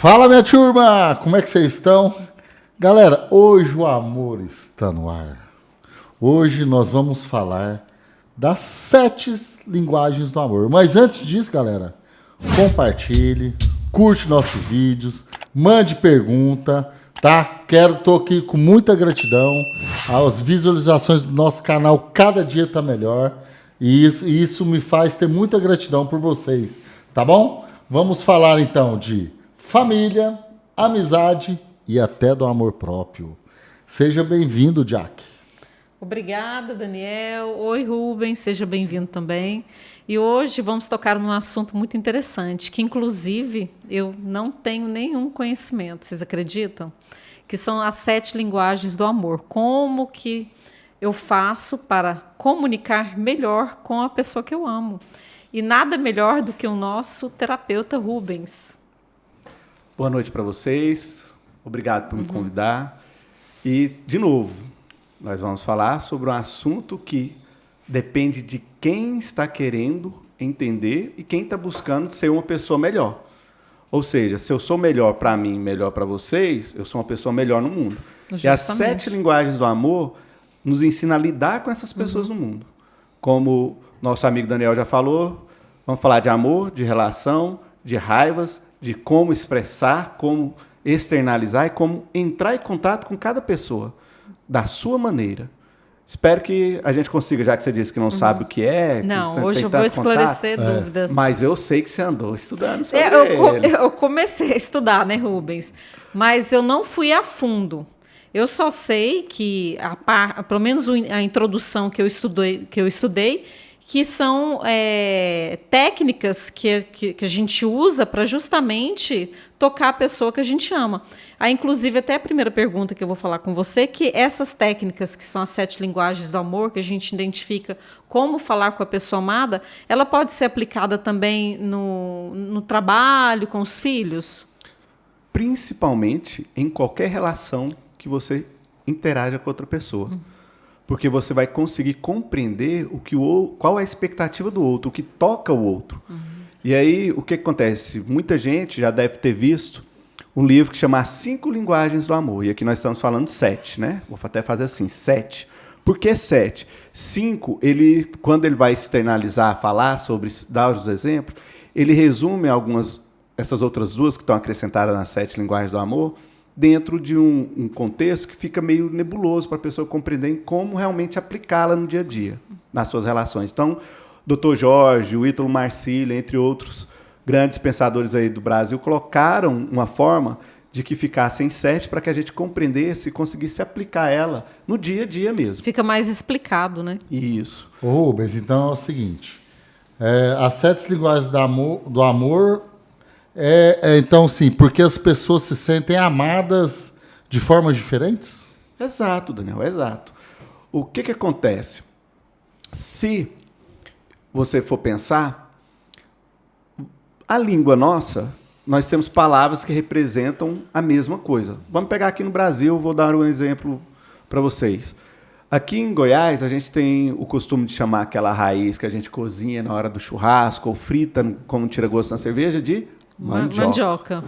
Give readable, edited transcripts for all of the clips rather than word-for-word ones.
Fala, minha turma! Como é que vocês estão? Galera, hoje o amor está no ar. Hoje nós vamos falar das 7 linguagens do amor. Mas antes disso, galera, compartilhe, curte nossos vídeos, mande pergunta, tá? Tô aqui com muita gratidão. As visualizações do nosso canal cada dia tá melhor. E isso me faz ter muita gratidão por vocês, tá bom? Vamos falar então de família, amizade e até do amor próprio. Seja bem-vindo, Jack. Obrigada, Daniel. Oi, Rubens, seja bem-vindo também. E hoje vamos tocar num assunto muito interessante, que inclusive eu não tenho nenhum conhecimento, vocês acreditam? Que são as 7 linguagens do amor. Como que eu faço para comunicar melhor com a pessoa que eu amo? E nada melhor do que o nosso terapeuta Rubens. Boa noite para vocês. Obrigado por me convidar. E, de novo, nós vamos falar sobre um assunto que depende de quem está querendo entender e quem está buscando ser uma pessoa melhor. Ou seja, se eu sou melhor para mim, melhor para vocês, eu sou uma pessoa melhor no mundo. Justamente. E as 7 linguagens do amor nos ensinam a lidar com essas pessoas no mundo. Como nosso amigo Daniel já falou, vamos falar de amor, de relação, de raivas, de como expressar, como externalizar e como entrar em contato com cada pessoa da sua maneira. Espero que a gente consiga, já que você disse que não sabe o que é. Não, hoje eu vou esclarecer dúvidas. Mas eu sei que você andou estudando sobre eu comecei a estudar, né, Rubens? Mas eu não fui a fundo. Eu só sei que, pelo menos a introdução que eu estudei, que são técnicas que a gente usa para justamente tocar a pessoa que a gente ama. Aí, inclusive, até a primeira pergunta que eu vou falar com você, que essas técnicas, que são as 7 linguagens do amor, que a gente identifica como falar com a pessoa amada, ela pode ser aplicada também no trabalho, com os filhos? Principalmente em qualquer relação que você interaja com outra pessoa. Porque você vai conseguir compreender qual é a expectativa do outro, o que toca o outro. E aí, o que acontece? Muita gente já deve ter visto um livro que chama As 5 Linguagens do Amor. E aqui nós estamos falando 7, né? Vou até fazer assim, 7. Por que 7? 5, quando ele vai externalizar, falar sobre, dar os exemplos, ele resume essas outras 2 que estão acrescentadas nas 7 linguagens do amor, dentro de um contexto que fica meio nebuloso para a pessoa compreender como realmente aplicá-la no dia a dia, nas suas relações. Então, Dr. Jorge, o Ítalo Marcílio, entre outros grandes pensadores aí do Brasil, colocaram uma forma de que ficassem 7 para que a gente compreendesse e conseguisse aplicar ela no dia a dia mesmo. Fica mais explicado, né? Isso. Ô, Rubens, então é o seguinte, as 7 linguagens do amor... então, sim, porque as pessoas se sentem amadas de formas diferentes? Exato, Daniel, exato. O que acontece? Se você for pensar, a língua nossa, nós temos palavras que representam a mesma coisa. Vamos pegar aqui no Brasil, vou dar um exemplo para vocês. Aqui em Goiás, a gente tem o costume de chamar aquela raiz que a gente cozinha na hora do churrasco ou frita como tira-gosto na cerveja de mandioca.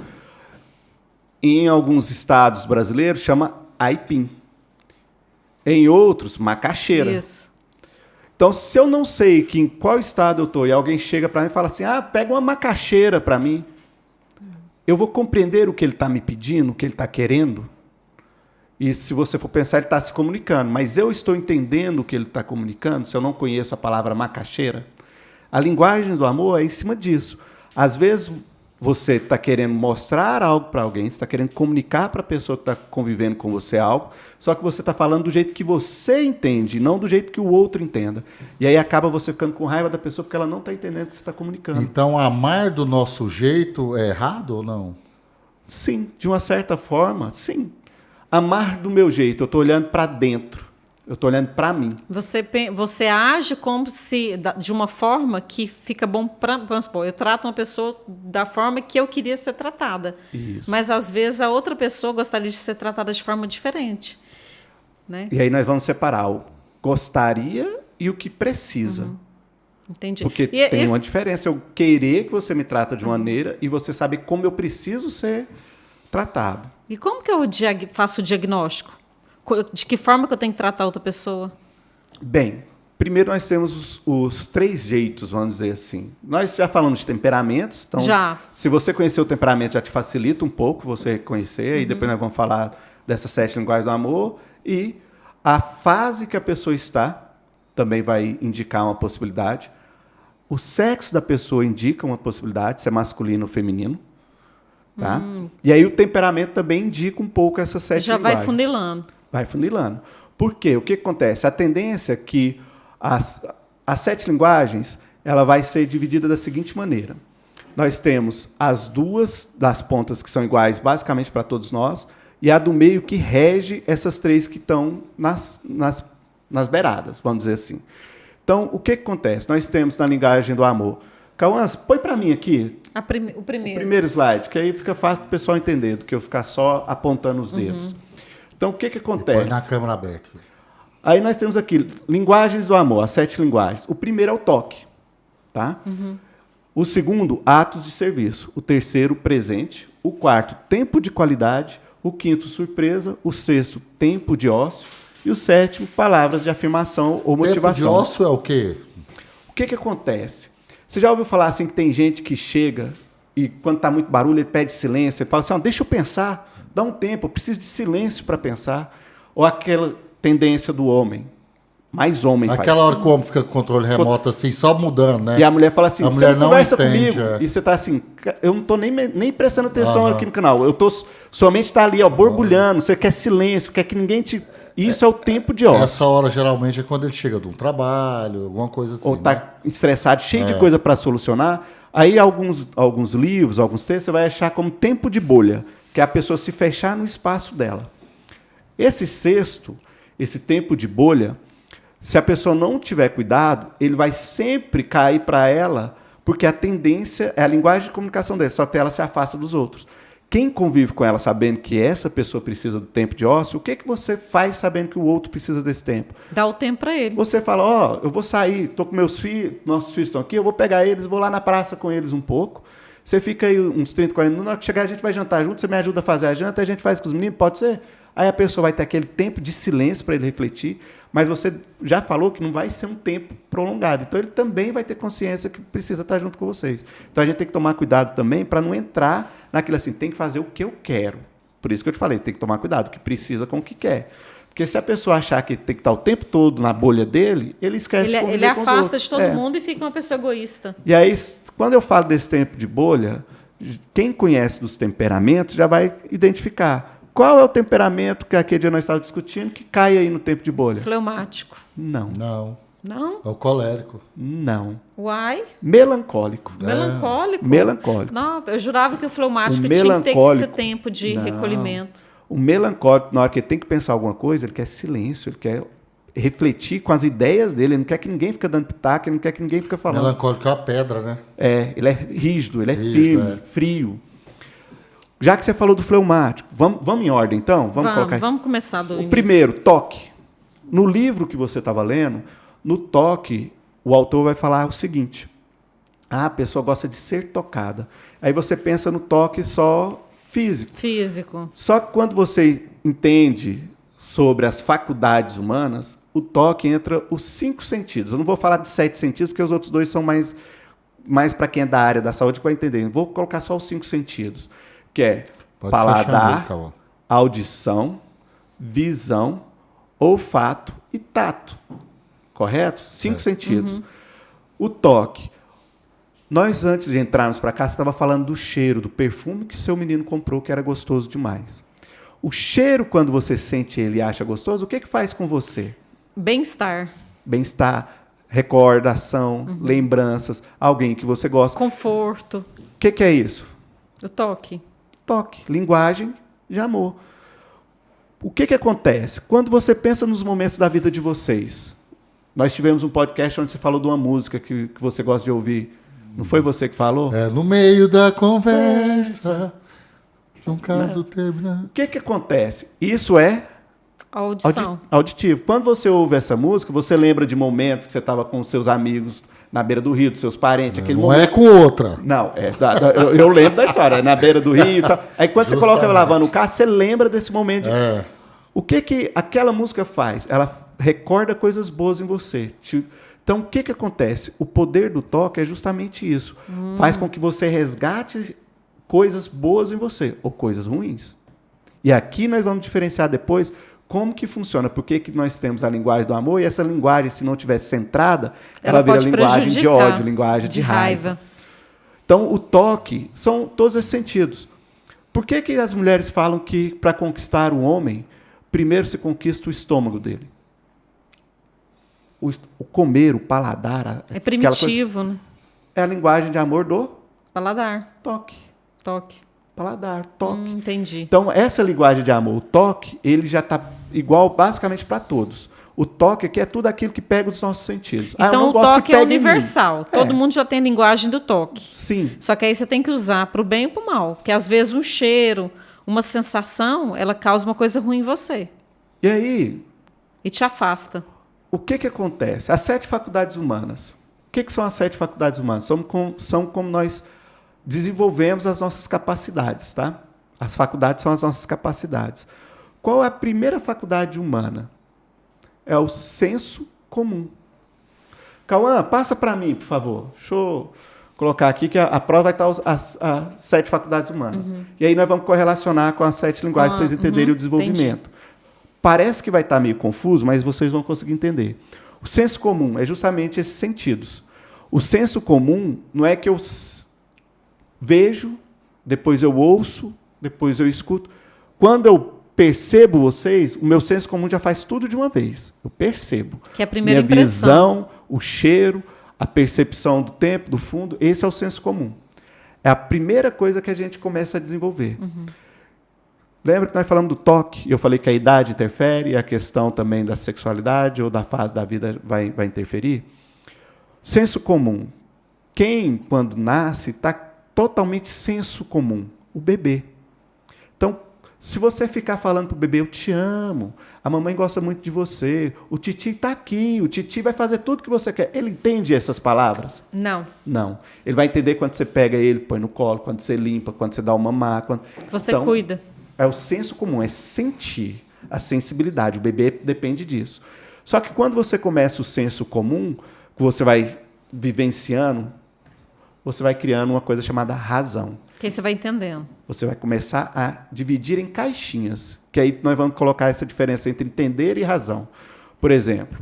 Em alguns estados brasileiros, chama aipim. Em outros, macaxeira. Isso. Então, se eu não sei em qual estado eu estou e alguém chega para mim e fala assim, pega uma macaxeira para mim, eu vou compreender o que ele está me pedindo, o que ele está querendo. E se você for pensar, ele está se comunicando. Mas eu estou entendendo o que ele está comunicando, se eu não conheço a palavra macaxeira? A linguagem do amor é em cima disso. Às vezes, você está querendo mostrar algo para alguém, você está querendo comunicar para a pessoa que está convivendo com você algo, só que você está falando do jeito que você entende, não do jeito que o outro entenda. E aí acaba você ficando com raiva da pessoa porque ela não está entendendo o que você está comunicando. Então, amar do nosso jeito é errado ou não? Sim, de uma certa forma, sim. Amar do meu jeito, eu estou olhando para dentro. Eu estou olhando para mim. Você age como se, de uma forma que fica bom para... Vamos supor, eu trato uma pessoa da forma que eu queria ser tratada. Isso. Mas, às vezes, a outra pessoa gostaria de ser tratada de forma diferente. Né? E aí nós vamos separar o gostaria e o que precisa. Entendi. Porque tem uma diferença. Eu querer que você me trata de uma maneira e você saber como eu preciso ser tratado. E como que eu faço o diagnóstico? De que forma que eu tenho que tratar outra pessoa? Bem, primeiro nós temos os 3 jeitos, vamos dizer assim. Nós já falamos de temperamentos, então Já. se você conhecer o temperamento já te facilita um pouco você conhecer, e depois nós vamos falar dessas 7 linguagens do amor, e a fase que a pessoa está também vai indicar uma possibilidade. O sexo da pessoa indica uma possibilidade, se é masculino ou feminino. Tá? E aí o temperamento também indica um pouco essas 7 Já linguagens. vai funilando. Vai funilando. Por quê? O que acontece? A tendência é que as 7 linguagens ela vai ser dividida da seguinte maneira. Nós temos as 2 das pontas que são iguais basicamente para todos nós, e a do meio que rege essas 3 que estão nas beiradas, vamos dizer assim. Então, o que acontece? Nós temos na linguagem do amor. Cauãs, põe para mim aqui O primeiro. o primeiro slide, que aí fica fácil para o pessoal entender, do que eu ficar só apontando os dedos. Então, o que acontece? Põe na câmera aberta. Aí nós temos aqui linguagens do amor, as 7 linguagens. O primeiro é o toque. Tá? O segundo, atos de serviço. O terceiro, presente. O quarto, tempo de qualidade. O quinto, surpresa. O sexto, tempo de ócio. E o sétimo, palavras de afirmação ou motivação. Tempo de ócio é o quê? O que acontece? Você já ouviu falar assim que tem gente que chega e quando está muito barulho ele pede silêncio, ele fala assim, deixa eu pensar, dá um tempo, eu preciso de silêncio para pensar. Ou aquela tendência do homem, mais homem faz. Aquela hora que o homem fica com o controle remoto assim, só mudando, né? E a mulher fala assim, A você mulher não não conversa entende, comigo. é. E você está assim, eu não estou nem prestando atenção aqui no canal. Sua mente está ali, ó, borbulhando, você quer silêncio, quer que ninguém te... Isso é o tempo de ócio. Essa hora geralmente é quando ele chega de um trabalho, alguma coisa assim. Ou está né? estressado, cheio de coisa para solucionar. Aí alguns livros, alguns textos, você vai achar como tempo de bolha, que é a pessoa se fechar no espaço dela. Esse sexto, esse tempo de bolha, se a pessoa não tiver cuidado, ele vai sempre cair para ela, porque a tendência é a linguagem de comunicação dela, só que ela se afasta dos outros. Quem convive com ela sabendo que essa pessoa precisa do tempo de ócio, o que você faz sabendo que o outro precisa desse tempo? Dá o tempo para ele. Você fala, eu vou sair, estou com meus filhos, nossos filhos estão aqui, eu vou pegar eles, vou lá na praça com eles um pouco. Você fica aí uns 30, 40 minutos, na hora que chegar a gente vai jantar junto, você me ajuda a fazer a janta, a gente faz com os meninos, pode ser? Aí a pessoa vai ter aquele tempo de silêncio para ele refletir, mas você já falou que não vai ser um tempo prolongado. Então ele também vai ter consciência que precisa estar junto com vocês. Então a gente tem que tomar cuidado também para não entrar naquilo assim, tem que fazer o que eu quero. Por isso que eu te falei, tem que tomar cuidado, que precisa com o que quer. Porque se a pessoa achar que tem que estar o tempo todo na bolha dele, ele esquece de conviver Ele com os afasta outros. de todo mundo e fica uma pessoa egoísta. E aí, quando eu falo desse tempo de bolha, quem conhece dos temperamentos já vai identificar. Qual é o temperamento que aquele dia nós estávamos discutindo que cai aí no tempo de bolha? Fleumático. Não. Não. Não? É o colérico. Não. Uai? Melancólico. Melancólico? Melancólico. Não, eu jurava que o fleumático O tinha que ter melancólico- esse tempo de Não. recolhimento. O melancólico, na hora que ele tem que pensar alguma coisa, ele quer silêncio, ele quer refletir com as ideias dele, ele não quer que ninguém fique dando pitaco, ele não quer que ninguém fique falando. Melancólico é uma pedra, né? Ele é rígido, ele é Rígido, firme, é. frio. Já que você falou do fleumático, vamos em ordem então? Vamos começar do O início. primeiro, toque. No livro que você estava lendo, no toque, o autor vai falar o seguinte: a pessoa gosta de ser tocada. Aí você pensa no toque só físico. Físico. Só que quando você entende sobre as faculdades humanas, o toque entra os 5 sentidos. Eu não vou falar de 7 sentidos, porque os outros 2 são mais para quem é da área da saúde que vai entender. Eu vou colocar só os 5 sentidos, que é Pode fechar paladar, mesmo, Cauã. audição, visão, olfato e tato. Correto? 5 sentidos. O toque. Nós, antes de entrarmos para cá, você estava falando do cheiro, do perfume que seu menino comprou, que era gostoso demais. O cheiro, quando você sente ele e acha gostoso, o que faz com você? Bem-estar. Bem-estar, recordação, lembranças, alguém que você gosta. Conforto. O que é isso? O toque. Toque, linguagem de amor. O que acontece? Quando você pensa nos momentos da vida de vocês, nós tivemos um podcast onde você falou de uma música que você gosta de ouvir. Não foi você que falou? É no meio da conversa, de um caso terminado. O que acontece? Isso é Audição. auditivo. Quando você ouve essa música, você lembra de momentos que você estava com os seus amigos na beira do rio, dos seus parentes, aquele Não momento. é com outra. Não, eu lembro da história, é na beira do rio e tal. Aí quando você coloca lavando o carro, você lembra desse momento. O que aquela música faz? Ela recorda coisas boas em você. Então, o que acontece? O poder do toque é justamente isso. Faz com que você resgate coisas boas em você, ou coisas ruins. E aqui nós vamos diferenciar depois como que funciona, por que nós temos a linguagem do amor, e essa linguagem, se não estiver centrada, ela vira linguagem de ódio, linguagem de raiva. Então, o toque são todos esses sentidos. Por que as mulheres falam que, para conquistar o homem, primeiro se conquista o estômago dele? O comer, o paladar... É primitivo, né? É a linguagem de amor do... Paladar. Toque. Paladar, toque. Entendi. Então, essa linguagem de amor, o toque, ele já está igual basicamente para todos. O toque aqui é tudo aquilo que pega os nossos sentidos. Então, o toque é universal. Todo mundo já tem a linguagem do toque. Sim. Só que aí você tem que usar para o bem e para o mal. Porque, às vezes, um cheiro, uma sensação, ela causa uma coisa ruim em você. E aí... E te afasta. O que acontece? As 7 faculdades humanas. O que são as 7 faculdades humanas? São como nós desenvolvemos as nossas capacidades, tá? As faculdades são as nossas capacidades. Qual é a primeira faculdade humana? É o senso comum. Cauã, passa para mim, por favor. Deixa eu colocar aqui que a prova vai estar as 7 faculdades humanas. E aí nós vamos correlacionar com as 7 linguagens para vocês entenderem o desenvolvimento. Entendi. Parece que vai estar meio confuso, mas vocês vão conseguir entender. O senso comum é justamente esses sentidos. O senso comum não é que eu vejo, depois eu ouço, depois eu escuto. Quando eu percebo vocês, o meu senso comum já faz tudo de uma vez. Eu percebo. Que é a primeira impressão. Minha visão, o cheiro, a percepção do tempo, do fundo, esse é o senso comum. É a primeira coisa que a gente começa a desenvolver. Lembra que nós falamos do toque? Eu falei que a idade interfere, a questão também da sexualidade ou da fase da vida vai interferir. Senso comum. Quem, quando nasce, está totalmente senso comum. O bebê. Então, se você ficar falando para o bebê, eu te amo, a mamãe gosta muito de você, o titi está aqui, o titi vai fazer tudo o que você quer. Ele entende essas palavras? Não. Não. Ele vai entender quando você pega ele, põe no colo, quando você limpa, quando você dá o mamar. Você cuida. É o senso comum, é sentir a sensibilidade. O bebê depende disso. Só que quando você começa o senso comum, que você vai vivenciando, você vai criando uma coisa chamada razão. Que aí você vai entendendo. Você vai começar a dividir em caixinhas. Que aí nós vamos colocar essa diferença entre entender e razão. Por exemplo,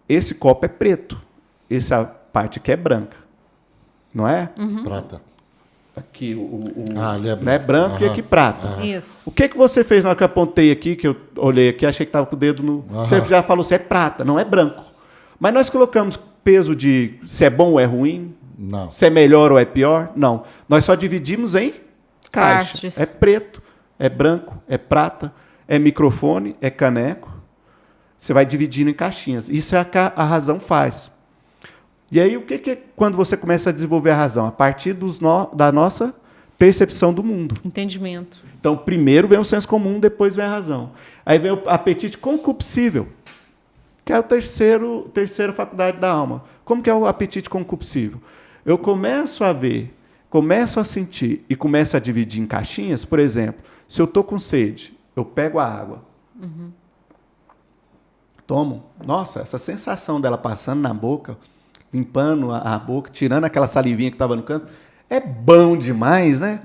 esse copo é preto. Essa parte aqui é branca. Não é? Prata. Aqui ali é branco. Né, branco e aqui prata. Isso. O que você fez na hora que eu apontei aqui, que eu olhei aqui, achei que estava com o dedo no... Você já falou, se é prata, não é branco. Mas nós colocamos peso de se é bom ou é ruim, Não. se é melhor ou é pior, não. Nós só dividimos em caixas. Partes. É preto, é branco, é prata, é microfone, é caneco. Você vai dividindo em caixinhas. Isso é o que a razão faz. E aí, o que é quando você começa a desenvolver a razão? A partir da nossa percepção do mundo. Entendimento. Então, primeiro vem o senso comum, depois vem a razão. Aí vem o apetite concupiscível, que é a terceira faculdade da alma. Como que é o apetite concupiscível? Eu começo a ver, começo a sentir e começo a dividir em caixinhas. Por exemplo, se eu estou com sede, eu pego a água, tomo. Nossa, essa sensação dela passando na boca, limpando a boca, tirando aquela salivinha que estava no canto, é bom demais, né?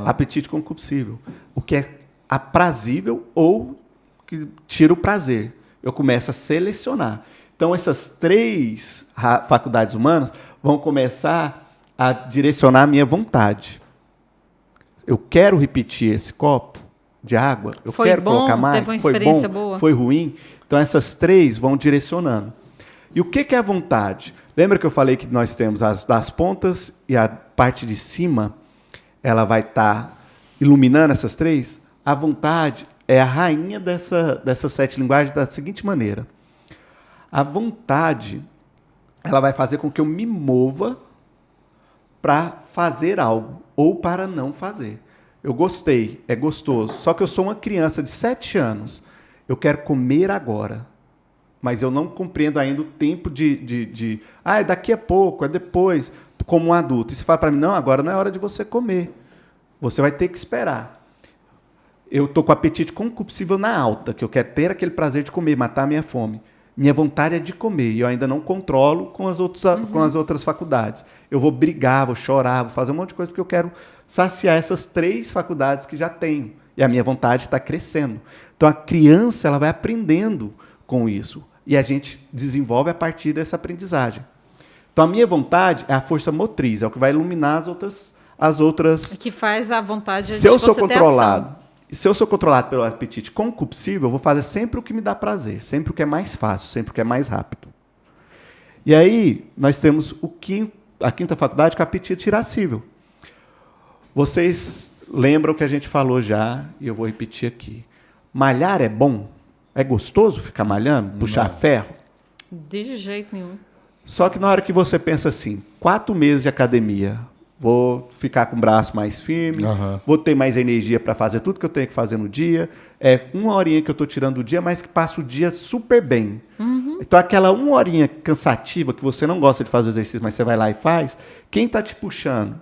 Apetite concupiscível. O que é aprazível ou que tira o prazer. Eu começo a selecionar. Então, essas 3 faculdades humanas vão começar a direcionar a minha vontade. Eu quero repetir esse copo de água, eu quero colocar mais. Teve uma experiência boa? Foi ruim? Então, essas 3 vão direcionando. E o que é a vontade? Lembra que eu falei que nós temos as das pontas e a parte de cima, ela vai estar iluminando essas 3? A vontade é a rainha dessas 7 linguagens da seguinte maneira. A vontade, ela vai fazer com que eu me mova para fazer algo ou para não fazer. Eu gostei, é gostoso, só que eu sou uma criança de 7 anos. Eu quero comer agora. mas eu não compreendo ainda o tempo é daqui a pouco, é depois, como um adulto. E você fala para mim, não, agora não é hora de você comer. Você vai ter que esperar. Eu estou com o apetite concupiscível na alta, que eu quero ter aquele prazer de comer, matar a minha fome. Minha vontade é de comer, e eu ainda não controlo com as outras faculdades. Eu vou brigar, vou chorar, vou fazer um monte de coisa, porque eu quero saciar essas 3 faculdades que já tenho. E a minha vontade está crescendo. Então, a criança ela vai aprendendo com isso. E a gente desenvolve a partir dessa aprendizagem. Então, a minha vontade é a força motriz, é o que vai iluminar as outras. Que faz a vontade de Se eu sou você ter controlado, ação. se eu sou controlado pelo apetite concupiscível, eu vou fazer sempre o que me dá prazer, sempre o que é mais fácil, sempre o que é mais rápido. E aí, nós temos a quinta faculdade, que é o apetite irascível. Vocês lembram que a gente falou já, e eu vou repetir aqui. Malhar é bom? É gostoso ficar malhando? Puxar ferro? De jeito nenhum. Só que na hora que você pensa assim, 4 meses de academia, vou ficar com o braço mais firme, vou ter mais energia para fazer tudo que eu tenho que fazer no dia, é 1 horinha que eu estou tirando do dia, mas que passa o dia super bem. Então aquela 1 horinha cansativa que você não gosta de fazer o exercício, mas você vai lá e faz, quem está te puxando?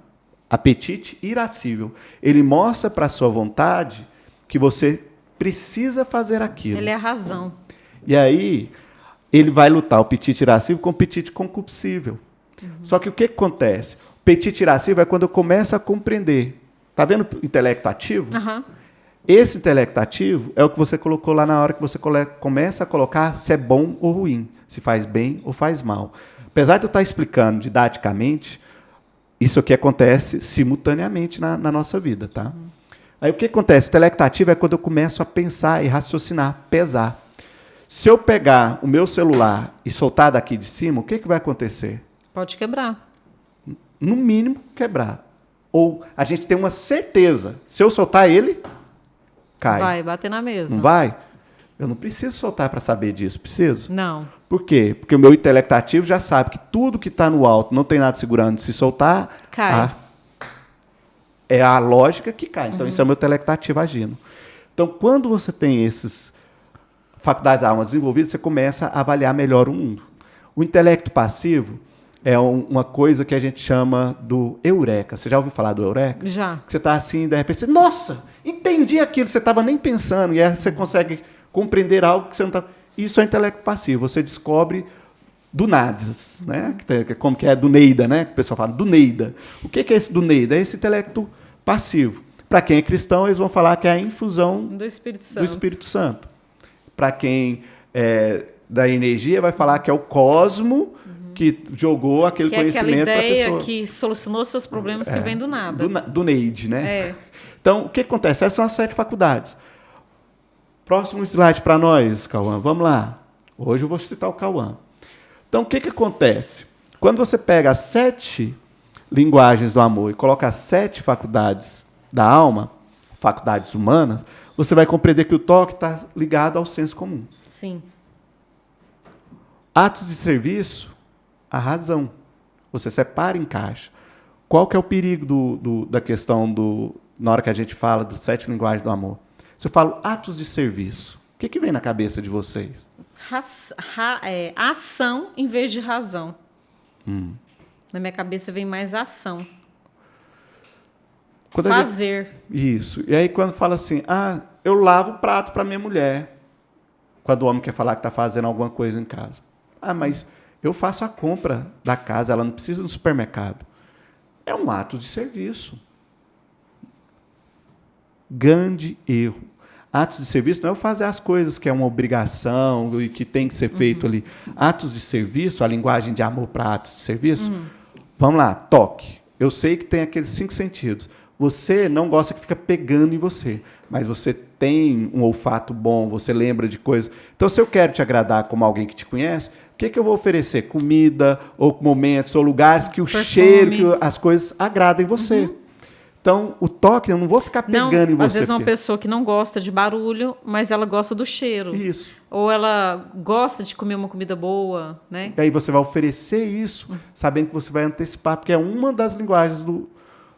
Apetite irascível. Ele mostra para a sua vontade que você precisa fazer aquilo. Ele é a razão. E aí, ele vai lutar o apetite irascível com o apetite concupiscível. Só que o que acontece? O apetite irascível é quando eu começo a compreender. Tá vendo o intelecto ativo? Esse intelecto ativo é o que você colocou lá na hora que você começa a colocar se é bom ou ruim, se faz bem ou faz mal. Apesar de eu estar explicando didaticamente, isso aqui acontece simultaneamente na nossa vida, tá? Aí o que acontece? O intelecto ativo é quando eu começo a pensar e raciocinar, pesar. Se eu pegar o meu celular e soltar daqui de cima, o que vai acontecer? Pode quebrar. No mínimo, quebrar. Ou a gente tem uma certeza, se eu soltar ele, cai. Vai bater na mesa. Não vai? Eu não preciso soltar para saber disso, preciso? Não. Por quê? Porque o meu intelecto ativo já sabe que tudo que está no alto não tem nada segurando, se soltar, cai. É a lógica que cai. Então, isso é o meu intelecto ativo agindo. Então, quando você tem essas faculdades da alma desenvolvidas, você começa a avaliar melhor o mundo. O intelecto passivo é uma coisa que a gente chama do eureka. Você já ouviu falar do eureka? Já. Que você está assim, de repente, nossa, entendi aquilo, você estava nem pensando, e aí você consegue compreender algo que você não estava... Isso é intelecto passivo. Você descobre do nada, né? Como que é do Neida, né? Que o pessoal fala do Neida. O que é esse do Neida? É esse intelecto passivo. Para quem é cristão, eles vão falar que é a infusão do Espírito Santo. Para quem é da energia, vai falar que é o cosmo que jogou aquele conhecimento para a pessoa. Que é aquela ideia que solucionou seus problemas que vem do nada. Do Neide, né? É. Então, o que acontece? Essas são as 7 faculdades. Próximo slide para nós, Cauã. Vamos lá. Hoje eu vou citar o Cauã. Então, o que acontece? Quando você pega as 7 linguagens do amor e coloca as 7 faculdades da alma, faculdades humanas, você vai compreender que o toque está ligado ao senso comum. Sim. Atos de serviço, a razão. Você separa em caixa. Qual que é o perigo da questão na hora que a gente fala das 7 linguagens do amor? Se eu falo atos de serviço, o que vem na cabeça de vocês? Ação em vez de razão. Na minha cabeça vem mais ação. Fazer. Isso. E aí quando fala assim, eu lavo o prato para minha mulher. Quando o homem quer falar que está fazendo alguma coisa em casa. Mas eu faço a compra da casa, ela não precisa ir no supermercado. É um ato de serviço. Grande erro. Atos de serviço não é eu fazer as coisas que é uma obrigação e que tem que ser feito ali. Atos de serviço, a linguagem de amor para atos de serviço. Vamos lá, toque. Eu sei que tem aqueles 5 sentidos. Você não gosta que fica pegando em você, mas você tem um olfato bom, você lembra de coisas. Então, se eu quero te agradar como alguém que te conhece, o que eu vou oferecer? Comida, ou momentos, ou lugares que o cheiro, que as coisas agradem você. Então, o toque, eu não vou ficar pegando em você. Às vezes uma pessoa que não gosta de barulho, mas ela gosta do cheiro. Isso. Ou ela gosta de comer uma comida boa, né? E aí você vai oferecer isso, sabendo que você vai antecipar, porque é uma das linguagens do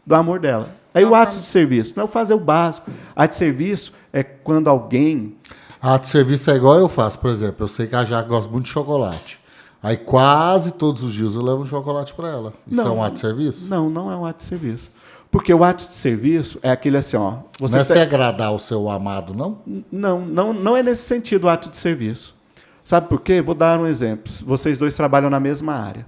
amor dela. Aí o ato de serviço, não é o fazer o básico. Ato de serviço é quando alguém Ato de serviço é igual eu faço, por exemplo. Eu sei que a Jaque gosta muito de chocolate. Aí quase todos os dias eu levo um chocolate para ela. Isso é um ato de serviço? Não, não é um ato de serviço. Porque o ato de serviço é aquele assim, ó. Você Não é se agradar o seu amado, não? Não é nesse sentido o ato de serviço. Sabe por quê? Vou dar um exemplo. Vocês dois trabalham na mesma área.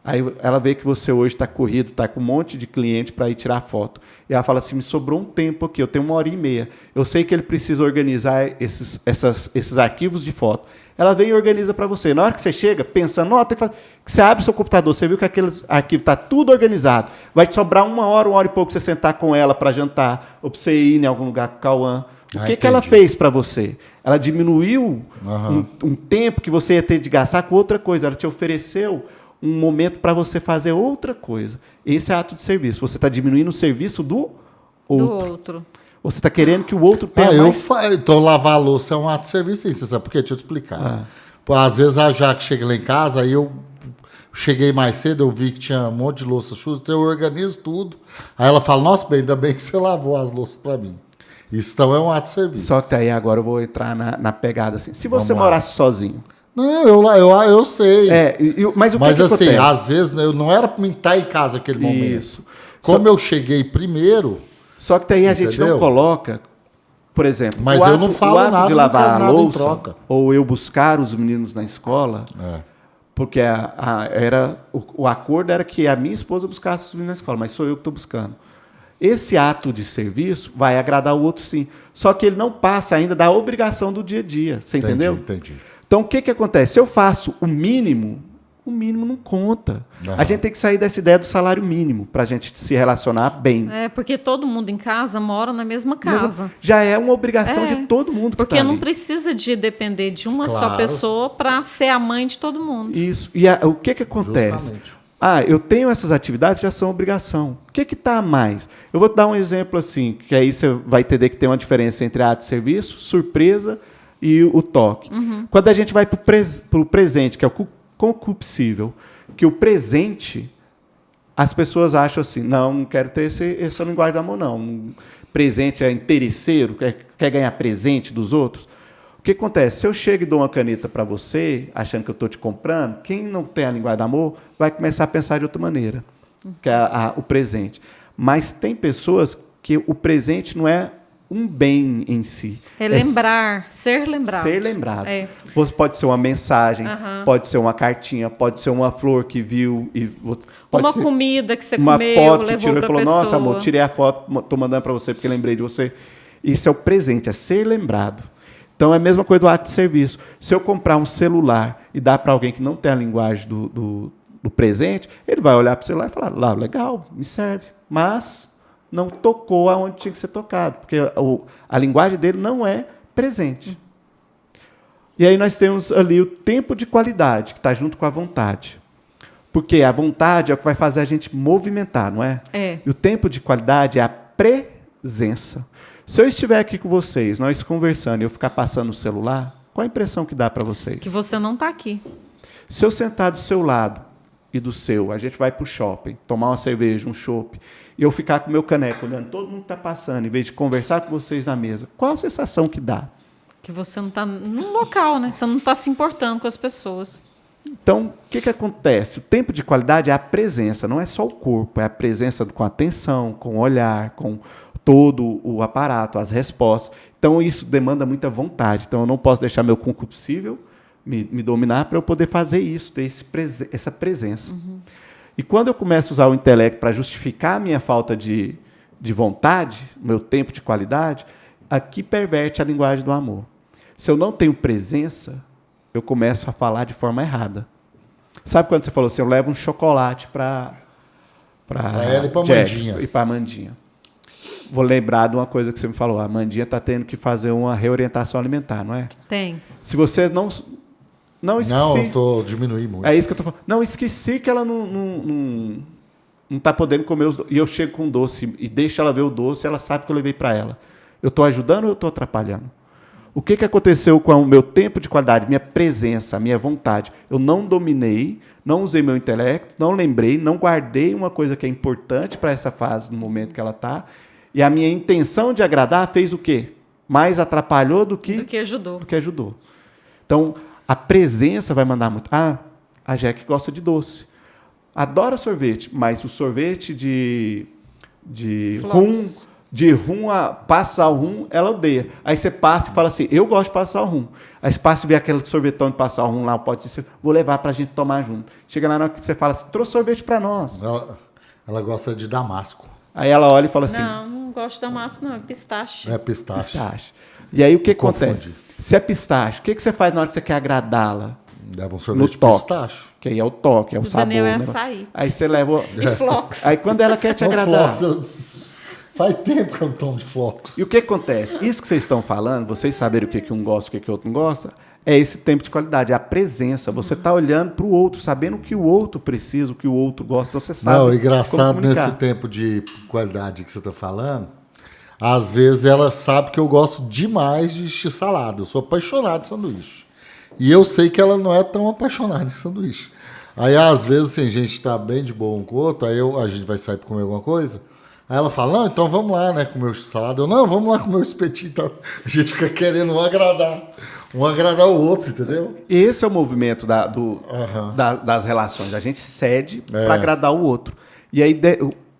Aí ela vê que você hoje está corrido, está com um monte de cliente para ir tirar foto. E ela fala assim, me sobrou um tempo aqui, eu tenho 1h30. Eu sei que ele precisa organizar esses arquivos de foto. Ela vem e organiza para você. Na hora que você chega, pensando, tem que fazer... que você abre seu computador, você viu que aqueles arquivos está tudo organizado. Vai te sobrar 1 hora e pouco para você sentar com ela para jantar, ou para você ir em algum lugar com o Cauã. O que ela fez para você? Ela diminuiu um tempo que você ia ter de gastar com outra coisa. Ela te ofereceu um momento para você fazer outra coisa. Esse é ato de serviço. Você está diminuindo o serviço do outro. Você está querendo que o outro tenha mais... Então, lavar a louça é um ato de serviço, sim. Você sabe por quê? Deixa eu te explicar. Pô, às vezes a Jaque chega lá em casa, aí eu cheguei mais cedo, eu vi que tinha um monte de louça suja, então eu organizo tudo. Aí ela fala, nossa, bem, ainda bem que você lavou as louças para mim. Isso então é um ato de serviço. Só que aí agora eu vou entrar na pegada assim. Se você morasse sozinho... Não, eu sei. Mas que assim, acontece? Às vezes eu não era para mim estar em casa naquele momento. Isso. Como eu cheguei primeiro... Só que daí a gente não coloca, por exemplo, mas eu não falo o ato nada, de lavar a louça, em troca. ou eu buscar os meninos na escola, porque o acordo era que a minha esposa buscasse os meninos na escola, mas sou eu que estou buscando. Esse ato de serviço vai agradar o outro sim, só que ele não passa ainda da obrigação do dia a dia, você entendeu? Entendi. Então o que acontece? Se eu faço o mínimo não conta. A gente tem que sair dessa ideia do salário mínimo para a gente se relacionar bem. Porque todo mundo em casa mora na mesma casa. Já é uma obrigação de todo mundo. Porque não precisa de depender de uma só pessoa para ser a mãe de todo mundo. Isso. E o que acontece? Justamente. Eu tenho essas atividades, já são obrigação. O que está a mais? Eu vou te dar um exemplo assim, que aí você vai entender que tem uma diferença entre ato de serviço, surpresa e o toque. Quando a gente vai para o presente, que é o concupiscível, que o presente, as pessoas acham assim, não quero ter essa linguagem do amor, não. Presente é interesseiro, quer ganhar presente dos outros. O que acontece? Se eu chego e dou uma caneta para você, achando que eu estou te comprando, quem não tem a linguagem do amor vai começar a pensar de outra maneira, que é o presente. Mas tem pessoas que o presente não é um bem em si. É lembrar, ser lembrado. Ser lembrado. Pode ser uma mensagem, pode ser uma cartinha, pode ser uma flor que viu. Pode uma ser comida que você uma comeu, foto levou que tirou e falou, pessoa. nossa, amor, tirei a foto, estou mandando para você porque lembrei de você. Isso é o presente, é ser lembrado. Então, é a mesma coisa do ato de serviço. Se eu comprar um celular e dar para alguém que não tem a linguagem do presente, ele vai olhar para o celular e falar, legal, me serve, mas não tocou aonde tinha que ser tocado, porque a linguagem dele não é presente. E aí nós temos ali o tempo de qualidade, que está junto com a vontade. Porque a vontade é o que vai fazer a gente movimentar, não é? E o tempo de qualidade é a presença. Se eu estiver aqui com vocês, nós conversando, e eu ficar passando o celular, qual a impressão que dá para vocês? Que você não está aqui. Se eu sentar do seu lado e do seu, a gente vai para o shopping, tomar uma cerveja, um chopp, e eu ficar com o meu caneco olhando todo mundo que está passando, em vez de conversar com vocês na mesa, qual a sensação que dá? Que você não está no local, né? Você não está se importando com as pessoas. Então, o que acontece? O tempo de qualidade é a presença, não é só o corpo, é a presença com a atenção, com o olhar, com todo o aparato, as respostas. Então, isso demanda muita vontade. Então, eu não posso deixar meu concupiscível me dominar para eu poder fazer isso, ter essa presença. E quando eu começo a usar o intelecto para justificar a minha falta de vontade, meu tempo de qualidade, aqui perverte a linguagem do amor. Se eu não tenho presença, eu começo a falar de forma errada. Sabe quando você falou assim, eu levo um chocolate para ela e para a Mandinha. E para a Mandinha. Vou lembrar de uma coisa que você me falou. A Mandinha está tendo que fazer uma reorientação alimentar, não é? Tem. Se você não esqueci. Não, eu estou diminuindo muito. É isso que eu estou falando. Não, esqueci que ela não está podendo comer os doces. E eu chego com um doce e deixo ela ver o doce, ela sabe que eu levei para ela. Eu estou ajudando ou eu estou atrapalhando? O que aconteceu com o meu tempo de qualidade, minha presença, minha vontade? Eu não dominei, não usei meu intelecto, não lembrei, não guardei uma coisa que é importante para essa fase, no momento que ela está. E a minha intenção de agradar fez o quê? mais atrapalhou do que ajudou. Então, a presença vai mandar muito. A Jack gosta de doce. Adora sorvete, mas o sorvete de rum, passar o rum, ela odeia. Aí você passa e fala assim, eu gosto de passar o rum. Aí você passa e vê aquele sorvetão de passar o rum lá, pode ser, vou levar pra gente tomar junto. Chega lá na hora que você fala assim, trouxe sorvete pra nós. Ela gosta de damasco. Aí ela olha e fala assim... Não gosto de damasco, não. É pistache. É pistache. E aí o que acontece? Se é pistache, o que você faz na hora que você quer agradá-la? Leva um sorvete de toque, pistache. que aí é o toque, é o sabor. Daniel é né? açaí. Aí você leva... E flocos. Aí quando ela quer te agradar... Faz tempo que eu não tomo de flocos. E o que acontece? Isso que vocês estão falando, vocês saberem o que um gosta e o que o outro não gosta, é esse tempo de qualidade, é a presença. Você está olhando para o outro, sabendo o que o outro precisa, o que o outro gosta, então você sabe. Não, engraçado nesse tempo de qualidade que você está falando, às vezes ela sabe que eu gosto demais de x-salada. Eu sou apaixonado de sanduíche. E eu sei que ela não é tão apaixonada de sanduíche. Aí, às vezes, assim, a gente está bem de boa um com o outro, aí a gente vai sair para comer alguma coisa. Aí ela fala, não, então vamos lá, né, comer o x-salada. Eu, não, vamos lá comer o espetinho. Então, a gente fica querendo um agradar o outro, entendeu? Esse é o movimento das relações. A gente cede para agradar o outro. E aí,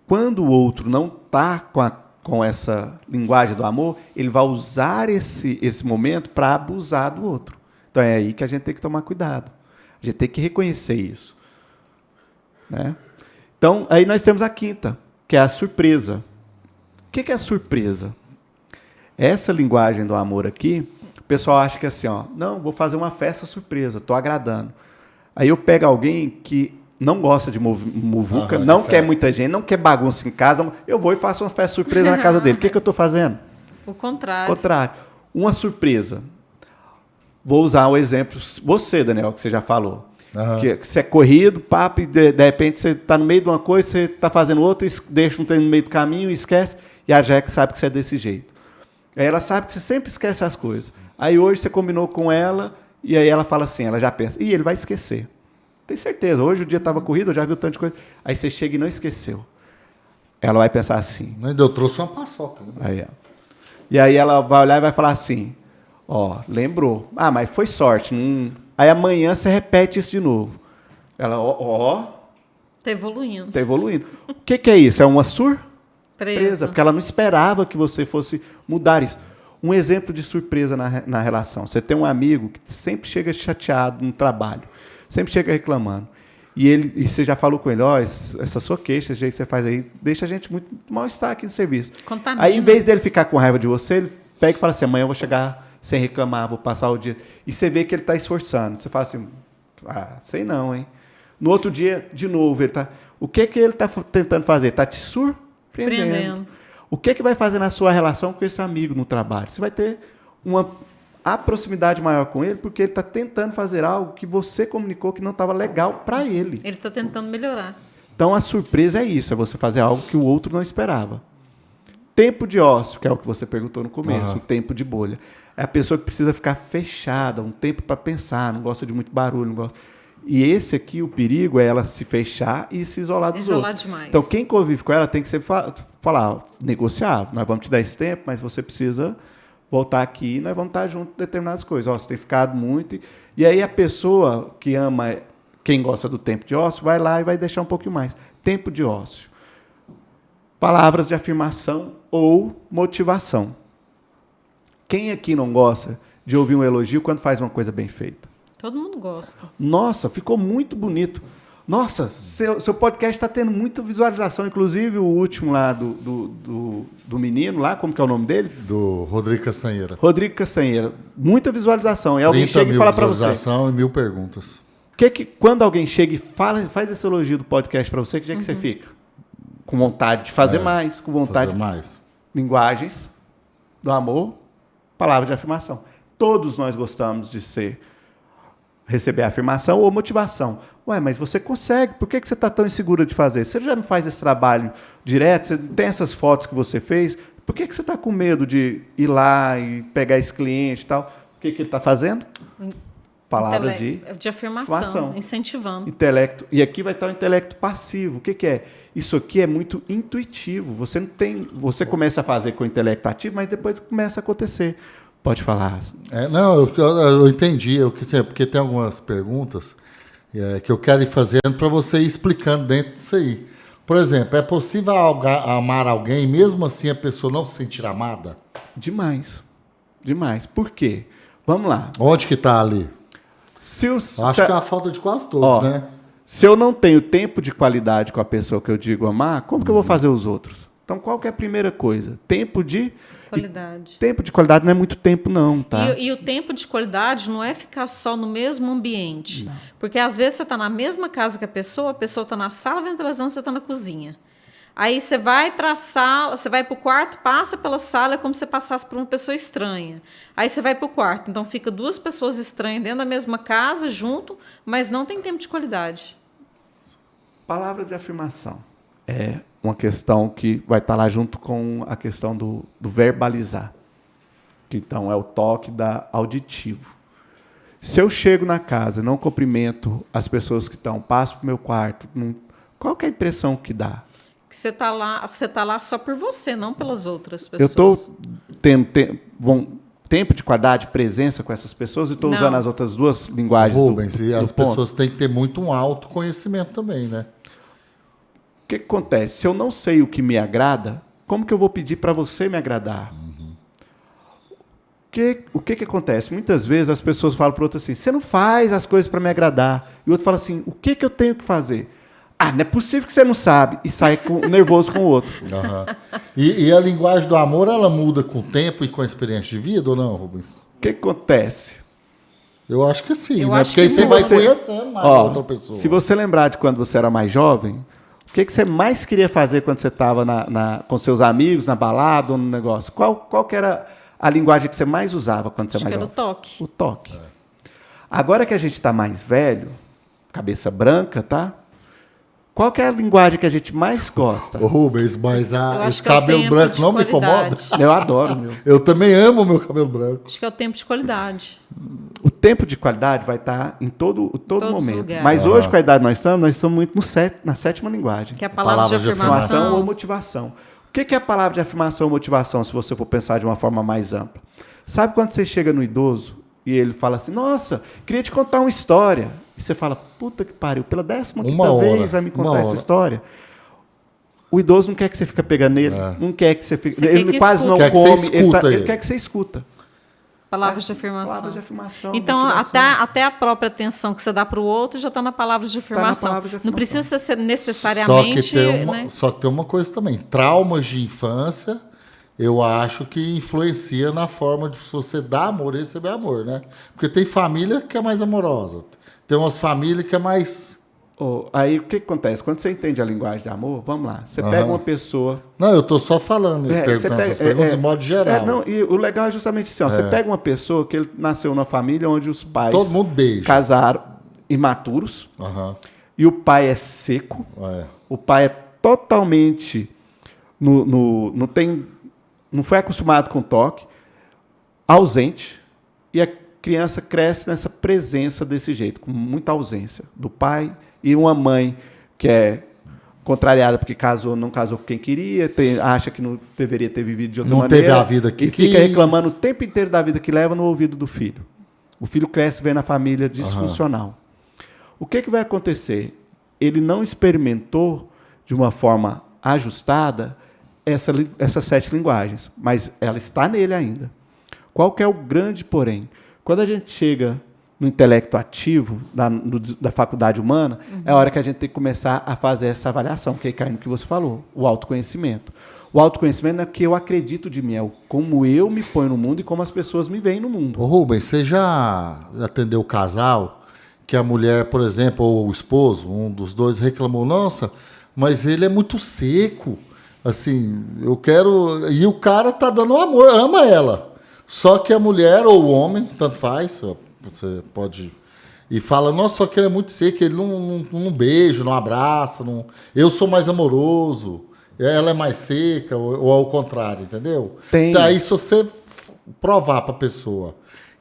quando o outro não está com essa linguagem do amor, ele vai usar esse momento para abusar do outro. Então é aí que a gente tem que tomar cuidado. A gente tem que reconhecer isso. Né? Então, aí nós temos a quinta, que é a surpresa. O que é a surpresa? Essa linguagem do amor aqui, o pessoal acha que é assim, ó, não, vou fazer uma festa surpresa, estou agradando. Aí eu pego alguém que não gosta de muvuca, não quer muita gente, não quer bagunça em casa, eu vou e faço uma festa surpresa na casa dele. O que eu estou fazendo? O contrário. Uma surpresa. Vou usar o exemplo, você, Daniel, que você já falou. Que você é corrido, papo, e de repente você está no meio de uma coisa, você está fazendo outra, deixa um trem no meio do caminho, esquece, e a Jack sabe que você é desse jeito. Aí ela sabe que você sempre esquece as coisas. Aí hoje você combinou com ela, e aí ela fala assim, ela já pensa, ele vai esquecer. Tem certeza, hoje o dia estava corrido, eu já vi um tanto de coisa. Aí você chega e não esqueceu. Ela vai pensar assim. Eu trouxe uma paçoca. Né? Aí, e aí ela vai olhar e vai falar assim, lembrou. Mas foi sorte. Aí amanhã você repete isso de novo. Ela, Tá evoluindo. Tá evoluindo. O que é isso? É uma surpresa. Porque ela não esperava que você fosse mudar isso. Um exemplo de surpresa na relação. Você tem um amigo que sempre chega chateado no trabalho. Sempre chega reclamando. E você já falou com ele, essa sua queixa, esse jeito que você faz aí, deixa a gente muito mal-estar aqui no serviço. Contamina. Aí, em vez dele ficar com raiva de você, ele pega e fala assim, amanhã eu vou chegar sem reclamar, vou passar o dia. E você vê que ele está esforçando. Você fala assim, sei não, hein? No outro dia, de novo, ele tá. O que ele está tentando fazer? Está te surpreendendo. O que vai fazer na sua relação com esse amigo no trabalho? Você vai ter a proximidade maior com ele, porque ele está tentando fazer algo que você comunicou que não estava legal para ele. Ele está tentando melhorar. Então, a surpresa é isso, é você fazer algo que o outro não esperava. Tempo de ócio, que é o que você perguntou no começo, o tempo de bolha. É a pessoa que precisa ficar fechada, um tempo para pensar, não gosta de muito barulho, não gosta. E esse aqui, o perigo é ela se fechar e se isolar dos outros. Isolar demais. Então, quem convive com ela tem que sempre falar, negociar, nós vamos te dar esse tempo, mas você precisa voltar aqui e nós vamos estar juntos em determinadas coisas. Você tem ficado muito. E aí a pessoa que ama, quem gosta do tempo de ócio, vai lá e vai deixar um pouquinho mais. Tempo de ócio. Palavras de afirmação ou motivação. Quem aqui não gosta de ouvir um elogio quando faz uma coisa bem feita? Todo mundo gosta. Nossa, ficou muito bonito. Nossa, seu podcast está tendo muita visualização. Inclusive o último lá do menino lá, como que é o nome dele? Do Rodrigo Castanheira. Rodrigo Castanheira. Muita visualização. E alguém chega e fala para você. 30 mil visualização e 1000 perguntas. Quando alguém chega e faz esse elogio do podcast para você, que dia que você fica? Com vontade de fazer mais, com vontade fazer mais. Linguagens do amor, palavra de afirmação. Todos nós gostamos de receber afirmação ou motivação. Mas você consegue, por que você está tão insegura de fazer? Você já não faz esse trabalho direto, você tem essas fotos que você fez, por que você está com medo de ir lá e pegar esse cliente e tal? O que ele está fazendo? palavras de afirmação, incentivando. Intelecto. E aqui vai estar o intelecto passivo. O que, que é? Isso aqui é muito intuitivo. Você não tem. Você começa a fazer com o intelecto ativo, mas depois começa a acontecer. Pode falar. Não, eu entendi. Porque tem algumas perguntas que eu quero ir fazendo para você ir explicando dentro disso aí. Por exemplo, é possível amar alguém, mesmo assim a pessoa não se sentir amada? Demais. Demais. Por quê? Vamos lá. Onde que está ali? Acho que é a falta de quase todos, né? Se eu não tenho tempo de qualidade com a pessoa que eu digo amar, como que eu vou fazer os outros? Então, qual que é a primeira coisa? Tempo de qualidade. Tempo de qualidade não é muito tempo, não, tá? E o tempo de qualidade não é ficar só no mesmo ambiente. Não. Porque às vezes você está na mesma casa que a pessoa está na sala vendo televisão, você está na cozinha. Aí você vai para a sala, você vai para o quarto, passa pela sala, é como se você passasse por uma pessoa estranha. Aí você vai para o quarto, então fica duas pessoas estranhas dentro da mesma casa, junto, mas não tem tempo de qualidade. Palavra de afirmação é uma questão que vai estar lá junto com a questão do verbalizar. Que então é o toque auditivo. Se eu chego na casa, não cumprimento as pessoas que estão, passo para o meu quarto, qual que é a impressão que dá? Que você está lá só por você, não pelas outras pessoas. Eu estou tendo tempo de qualidade, presença com essas pessoas e estou usando as outras duas linguagens. Rubens, e as pessoas têm que ter muito um autoconhecimento também, né? O que acontece? Se eu não sei o que me agrada, como que eu vou pedir para você me agradar? O que acontece? Muitas vezes as pessoas falam para o outro assim, você não faz as coisas para me agradar. E o outro fala assim, o que eu tenho que fazer? Não é possível que você não sabe. E sai nervoso com o outro. Uhum. E a linguagem do amor, ela muda com o tempo e com a experiência de vida ou não, Rubens? O que acontece? Eu acho que sim, né? Porque aí você vai conhecendo mais a outra pessoa. Se você lembrar de quando você era mais jovem, o que você mais queria fazer quando você estava com seus amigos, na balada ou no negócio? Qual que era a linguagem que você mais usava quando você era mais jovem? Era o toque. O toque. Agora que a gente está mais velho, cabeça branca, tá? Qual que é a linguagem que a gente mais gosta? Ô, Rubens, mas esse cabelo branco não me incomoda? Eu adoro, meu. Eu também amo o meu cabelo branco. Acho que é o tempo de qualidade. O tempo de qualidade vai estar em todo momento. Mas hoje, com a idade nós estamos muito na sétima linguagem. Que é a palavra de afirmação ou motivação. O que é a palavra de afirmação ou motivação, se você for pensar de uma forma mais ampla? Sabe quando você chega no idoso e ele fala assim, nossa, queria te contar uma história. E você fala, puta que pariu, pela 15ª vez vai me contar essa história. O idoso não quer que você fique pegando nele, não quer que você fique... Ele quase não come, ele quer que você escuta. Palavras de afirmação. Palavras de afirmação. Então, até a própria atenção que você dá para o outro já está na palavra de afirmação. Não precisa ser necessariamente... Só que tem uma coisa também. Traumas de infância, eu acho que influencia na forma de você dar amor e receber amor, né? Porque tem família que é mais amorosa. Tem umas famílias que é mais... Aí, o que acontece? Quando você entende a linguagem de amor, vamos lá. Você pega uma pessoa... Não, eu estou só falando, perguntando essas perguntas de modo geral. E o legal é justamente assim, você pega uma pessoa que ele nasceu numa família onde os pais todo mundo beija. Casaram imaturos, e o pai é seco, o pai é totalmente... não foi acostumado com toque, ausente, e a criança cresce nessa presença desse jeito, com muita ausência do pai, e uma mãe que é contrariada porque não casou com quem queria, acha que não deveria ter vivido de outra maneira. Não teve a vida que quis. E fica reclamando o tempo inteiro da vida que leva no ouvido do filho. O filho cresce vendo a família disfuncional. O que vai acontecer? Ele não experimentou de uma forma ajustada essas 7 linguagens, mas ela está nele ainda. Qual que é o grande porém? Quando a gente chega no intelecto ativo da faculdade humana, é a hora que a gente tem que começar a fazer essa avaliação, que cai no que você falou, o autoconhecimento. O autoconhecimento é o que eu acredito de mim, é como eu me ponho no mundo e como as pessoas me veem no mundo. Ô Rubens, você já atendeu o casal que a mulher, por exemplo, ou o esposo, um dos dois reclamou, nossa, mas ele é muito seco, assim, eu quero... E o cara tá dando amor, ama ela. Só que a mulher ou o homem, tanto faz, você pode... E fala, nossa, só que ele é muito seco, ele não beija, não abraça, eu sou mais amoroso, ela é mais seca, ou ao contrário, entendeu? Tem. Daí, se você provar para a pessoa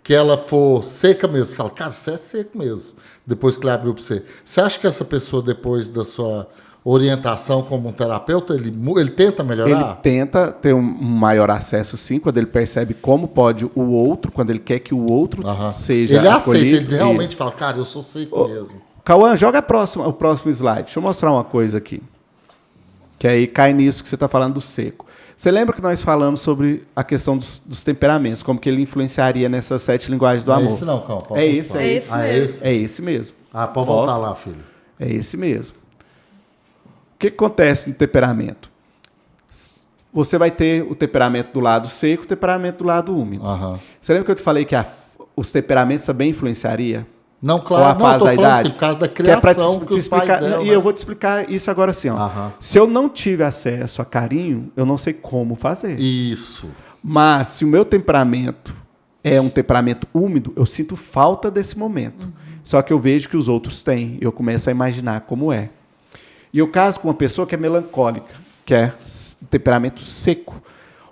que ela for seca mesmo, fala, cara, você é seco mesmo, depois que ele abriu para você. Você acha que essa pessoa, depois da sua orientação como um terapeuta, ele tenta melhorar? Ele tenta ter um maior acesso, sim, quando ele percebe como pode o outro, quando ele quer que o outro seja ele aceita, acolhido. ele realmente fala, cara, eu sou seco mesmo. Cauã, joga o próximo slide. Deixa eu mostrar uma coisa aqui. Que aí cai nisso que você está falando do seco. Você lembra que nós falamos sobre a questão dos temperamentos, como que ele influenciaria nessas 7 linguagens do amor? Não é esse não, Cauã. É esse, é esse mesmo. É esse mesmo. Ah, pode voltar lá, filho. É esse mesmo. O que acontece no temperamento? Você vai ter o temperamento do lado seco e o temperamento do lado úmido. Aham. Você lembra que eu te falei que os temperamentos também influenciaria? Não, Ou a claro, não, eu fase tô da falando idade? assim, por causa da Que é pra criação te que os pais explicar, deram, e né? eu vou te explicar isso agora assim, ó. Aham. Se eu não tive acesso a carinho, eu não sei como fazer. Isso. Mas se o meu temperamento é um temperamento úmido, eu sinto falta desse momento. Só que eu vejo que os outros têm, eu começo a imaginar como é. E eu caso com uma pessoa que é melancólica, que é temperamento seco.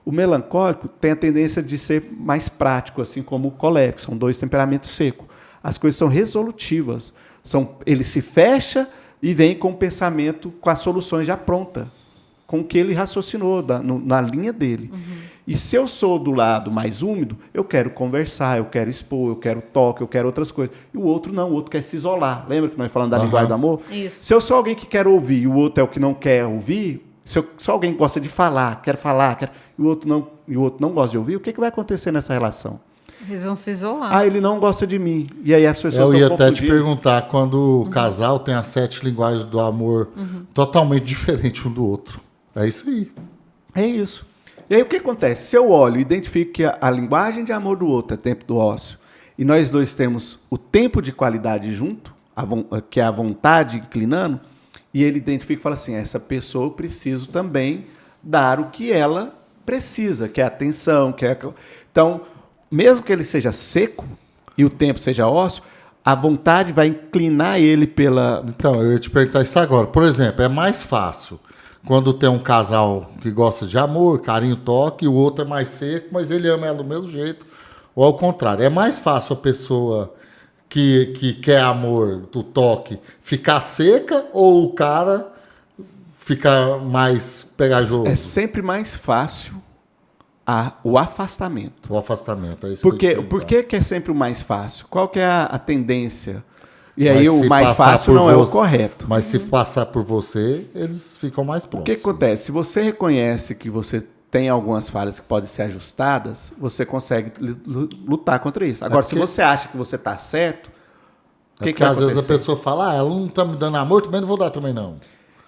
O melancólico tem a tendência de ser mais prático, assim como o colérico, são 2 temperamentos secos. As coisas são resolutivas. Ele se fecha e vem com o pensamento, com as soluções já prontas, com o que ele raciocinou na linha dele. E se eu sou do lado mais úmido, eu quero conversar, eu quero expor, eu quero toque, eu quero outras coisas. E o outro não, o outro quer se isolar. Lembra que nós falamos da linguagem do amor? Isso. Se eu sou alguém que quer ouvir e o outro é o que não quer ouvir, se eu sou alguém que gosta de falar, e o outro não gosta de ouvir, o que vai acontecer nessa relação? Eles vão se isolar. Ah, ele não gosta de mim. E aí as pessoas Eu ia estão até te confundindo. perguntar, quando o casal tem as 7 linguagens do amor totalmente diferentes um do outro. É isso aí. É isso. E aí o que acontece? Se eu olho e identifico que a linguagem de amor do outro é tempo do ócio, e nós dois temos o tempo de qualidade junto, que é a vontade inclinando, e ele identifica e fala assim, essa pessoa eu preciso também dar o que ela precisa, que é atenção, Então, mesmo que ele seja seco e o tempo seja ósseo, a vontade vai inclinar ele pela... Então, eu ia te perguntar isso agora. Por exemplo, é mais fácil quando tem um casal que gosta de amor, carinho, toque, e o outro é mais seco, mas ele ama ela do mesmo jeito. Ou ao contrário, é mais fácil a pessoa que quer amor, do toque, ficar seca ou o cara ficar mais pegajoso? É sempre mais fácil o afastamento. O afastamento, é isso que eu ia te Por perguntar. que é sempre o mais fácil? Qual que é a tendência? E Mas aí se o mais passar fácil por não é o você- correto. Mas se passar por você, eles ficam mais O próximos. que acontece? Se você reconhece que você tem algumas falhas que podem ser ajustadas, você consegue lutar contra isso. Agora, se porque- você acha que você está certo, o que Porque vai às vezes a acontecer? pessoa fala, ela não tá me dando amor, também não vou dar também não.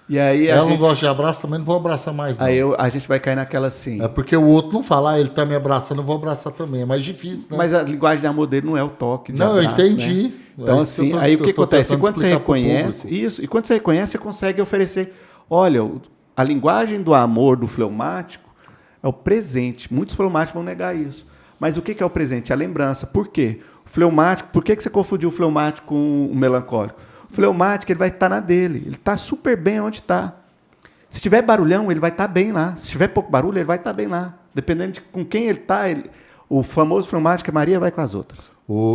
E aí Ela não gosta de abraço, também não vou abraçar mais não. a gente vai cair naquela assim. É porque o outro não fala, ele tá me abraçando, eu vou abraçar também. É mais difícil, né? Mas a linguagem de amor dele não é o toque de Não, eu abraço, entendi. né? Então, É isso que assim, eu tô- aí o que eu tô acontece? tentando Quando você explicar pro reconhece, público. isso, e quando você reconhece, você consegue oferecer, olha, a linguagem do amor do fleumático é o presente. Muitos fleumáticos vão negar isso. Mas o que é o presente? É a lembrança. Por quê? O fleumático, por que você confundiu o fleumático com o melancólico? O fleumático, ele vai estar na dele. Ele está super bem onde está. Se tiver barulhão, ele vai estar bem lá. Se tiver pouco barulho, ele vai estar bem lá. Dependendo de com quem ele está, o famoso fleumático é Maria vai com as outras.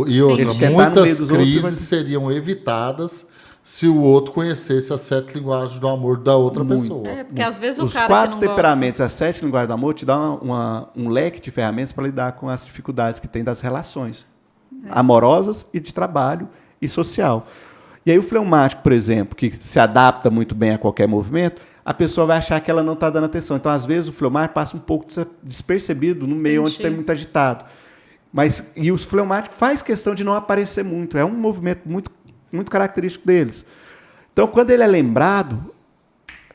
E outra, Ele quer estar no meio muitas dos outros e crises vai- seriam evitadas se o outro conhecesse as 7 linguagens do amor da outra Muito. pessoa. É, porque às vezes Os o cara 4 que não temperamentos, as 7 linguagens do amor, te dá um leque de ferramentas para lidar com as dificuldades que tem das relações amorosas e de trabalho e social. E aí o fleumático, por exemplo, que se adapta muito bem a qualquer movimento, a pessoa vai achar que ela não está dando atenção. Então, às vezes, o fleumático passa um pouco despercebido no meio onde tem muito agitado. E o fleumático faz questão de não aparecer muito. É um movimento muito, muito característico deles. Então, quando ele é lembrado,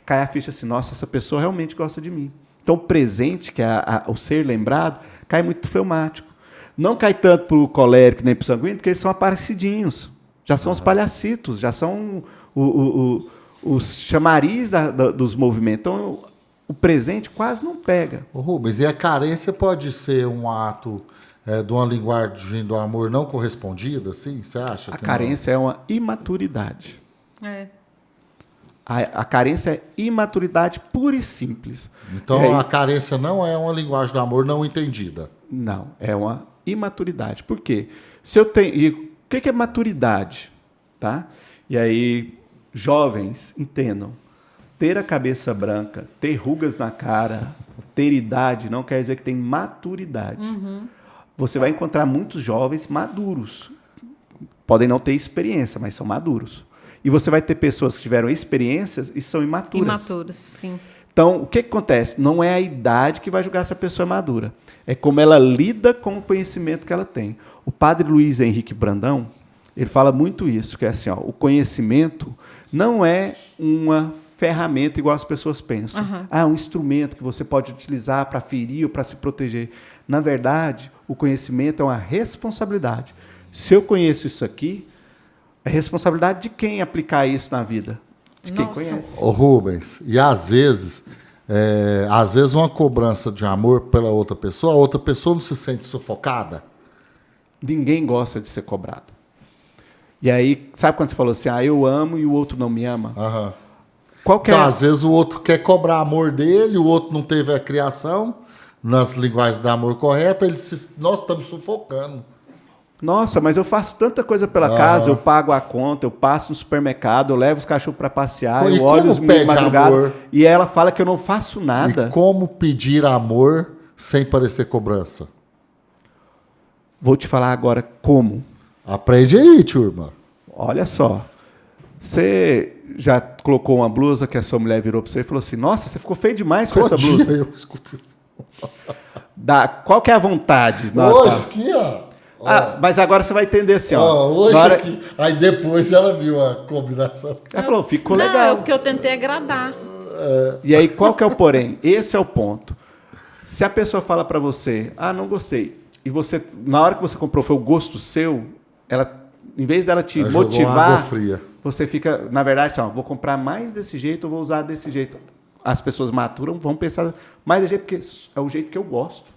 cai a ficha assim, nossa, essa pessoa realmente gosta de mim. Então, o presente, que é o ser lembrado, cai muito para o fleumático. Não cai tanto para o colérico nem para o sanguíneo, porque eles são aparecidinhos. Já são os palhacitos, já são os chamariz dos movimentos. Então, o presente quase não pega. Ô, Rubens, e a carência pode ser um ato de uma linguagem do amor não correspondida, assim? Você acha? A que carência é uma imaturidade. É. A carência é imaturidade pura e simples. não? Então, E aí- a carência não é uma linguagem do amor não entendida. Não, é uma imaturidade. Por quê? Se eu tenho, e o que é maturidade? Tá? E aí, jovens, entendam. Ter a cabeça branca, ter rugas na cara, ter idade, não quer dizer que tem maturidade. Você vai encontrar muitos jovens maduros. Podem não ter experiência, mas são maduros. E você vai ter pessoas que tiveram experiências e são imaturas. Imaturos, sim. Então, o que acontece? Não é a idade que vai julgar se a pessoa é madura. É como ela lida com o conhecimento que ela tem. O padre Luiz Henrique Brandão, ele fala muito isso, que é assim, ó, o conhecimento não é uma ferramenta igual as pessoas pensam. Um instrumento que você pode utilizar para ferir ou para se proteger. Na verdade, o conhecimento é uma responsabilidade. Se eu conheço isso aqui, é responsabilidade de quem aplicar isso na vida. De quem conhece. Ô Rubens, e às vezes uma cobrança de amor pela outra pessoa, a outra pessoa não se sente sufocada? Ninguém gosta de ser cobrado. E aí, sabe quando você falou assim, eu amo e o outro não me ama? Qual que é? Então, às vezes o outro quer cobrar amor dele, o outro não teve a criação nas linguagens do amor correta, nós estamos sufocando. Nossa, mas eu faço tanta coisa pela casa, eu pago a conta, eu passo no supermercado, eu levo os cachorros para passear, eu olho os meninos de madrugada, e ela fala que eu não faço nada. E como pedir amor sem parecer cobrança? Vou te falar agora como. Aprende aí, turma. Olha só. Você já colocou uma blusa que a sua mulher virou para você e falou assim, nossa, você ficou feio demais com essa blusa. Eu escuto isso. Qual que é a vontade? Hoje aqui, ó. Mas agora você vai entender assim, ó. Hoje aqui. Aí depois ela viu a combinação. Ela falou, ficou legal. O que eu tentei agradar. E aí, qual que é o porém? Esse é o ponto. Se a pessoa fala para você, não gostei, e você, na hora que você comprou, foi o gosto seu, ela, em vez dela te motivar, você fica, na verdade, vou comprar mais desse jeito, eu vou usar desse jeito. As pessoas maturam, vão pensar mais desse jeito, porque é o jeito que eu gosto.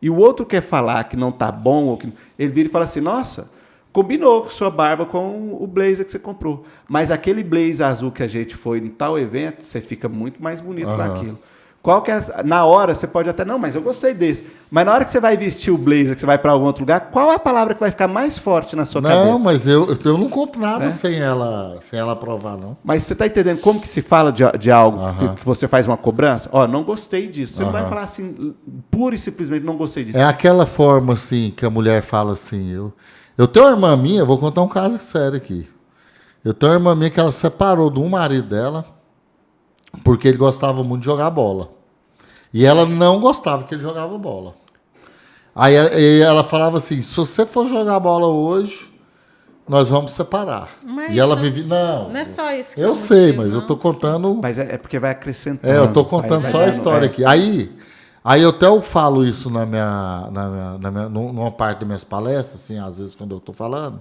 E o outro quer falar que não tá bom, ou que ele vira e fala assim, nossa, combinou com sua barba com o blazer que você comprou. Mas aquele blazer azul que a gente foi em tal evento, você fica muito mais bonito naquilo. Qual que é, na hora, você pode até, não, mas eu gostei desse. Mas na hora que você vai vestir o blazer, que você vai para algum outro lugar, qual é a palavra que vai ficar mais forte na sua cabeça? Não, mas eu não compro nada sem ela aprovar, não. Mas você está entendendo como que se fala de algo que você faz uma cobrança? Não gostei disso. Você não vai falar assim, pura e simplesmente não gostei disso. É aquela forma, assim, que a mulher fala assim, eu tenho uma irmã minha, vou contar um caso sério aqui. Eu tenho uma irmã minha que ela separou de um marido dela, porque ele gostava muito de jogar bola. E ela não gostava que ele jogava bola. Aí ela falava assim, se você for jogar bola hoje, nós vamos separar. Mas e ela vivia... Não é só isso que eu sei, mas eu tô contando... Mas é porque vai acrescentando. eu tô contando só a história aqui. Aí eu até falo isso numa parte das minhas palestras, assim, às vezes quando eu tô falando,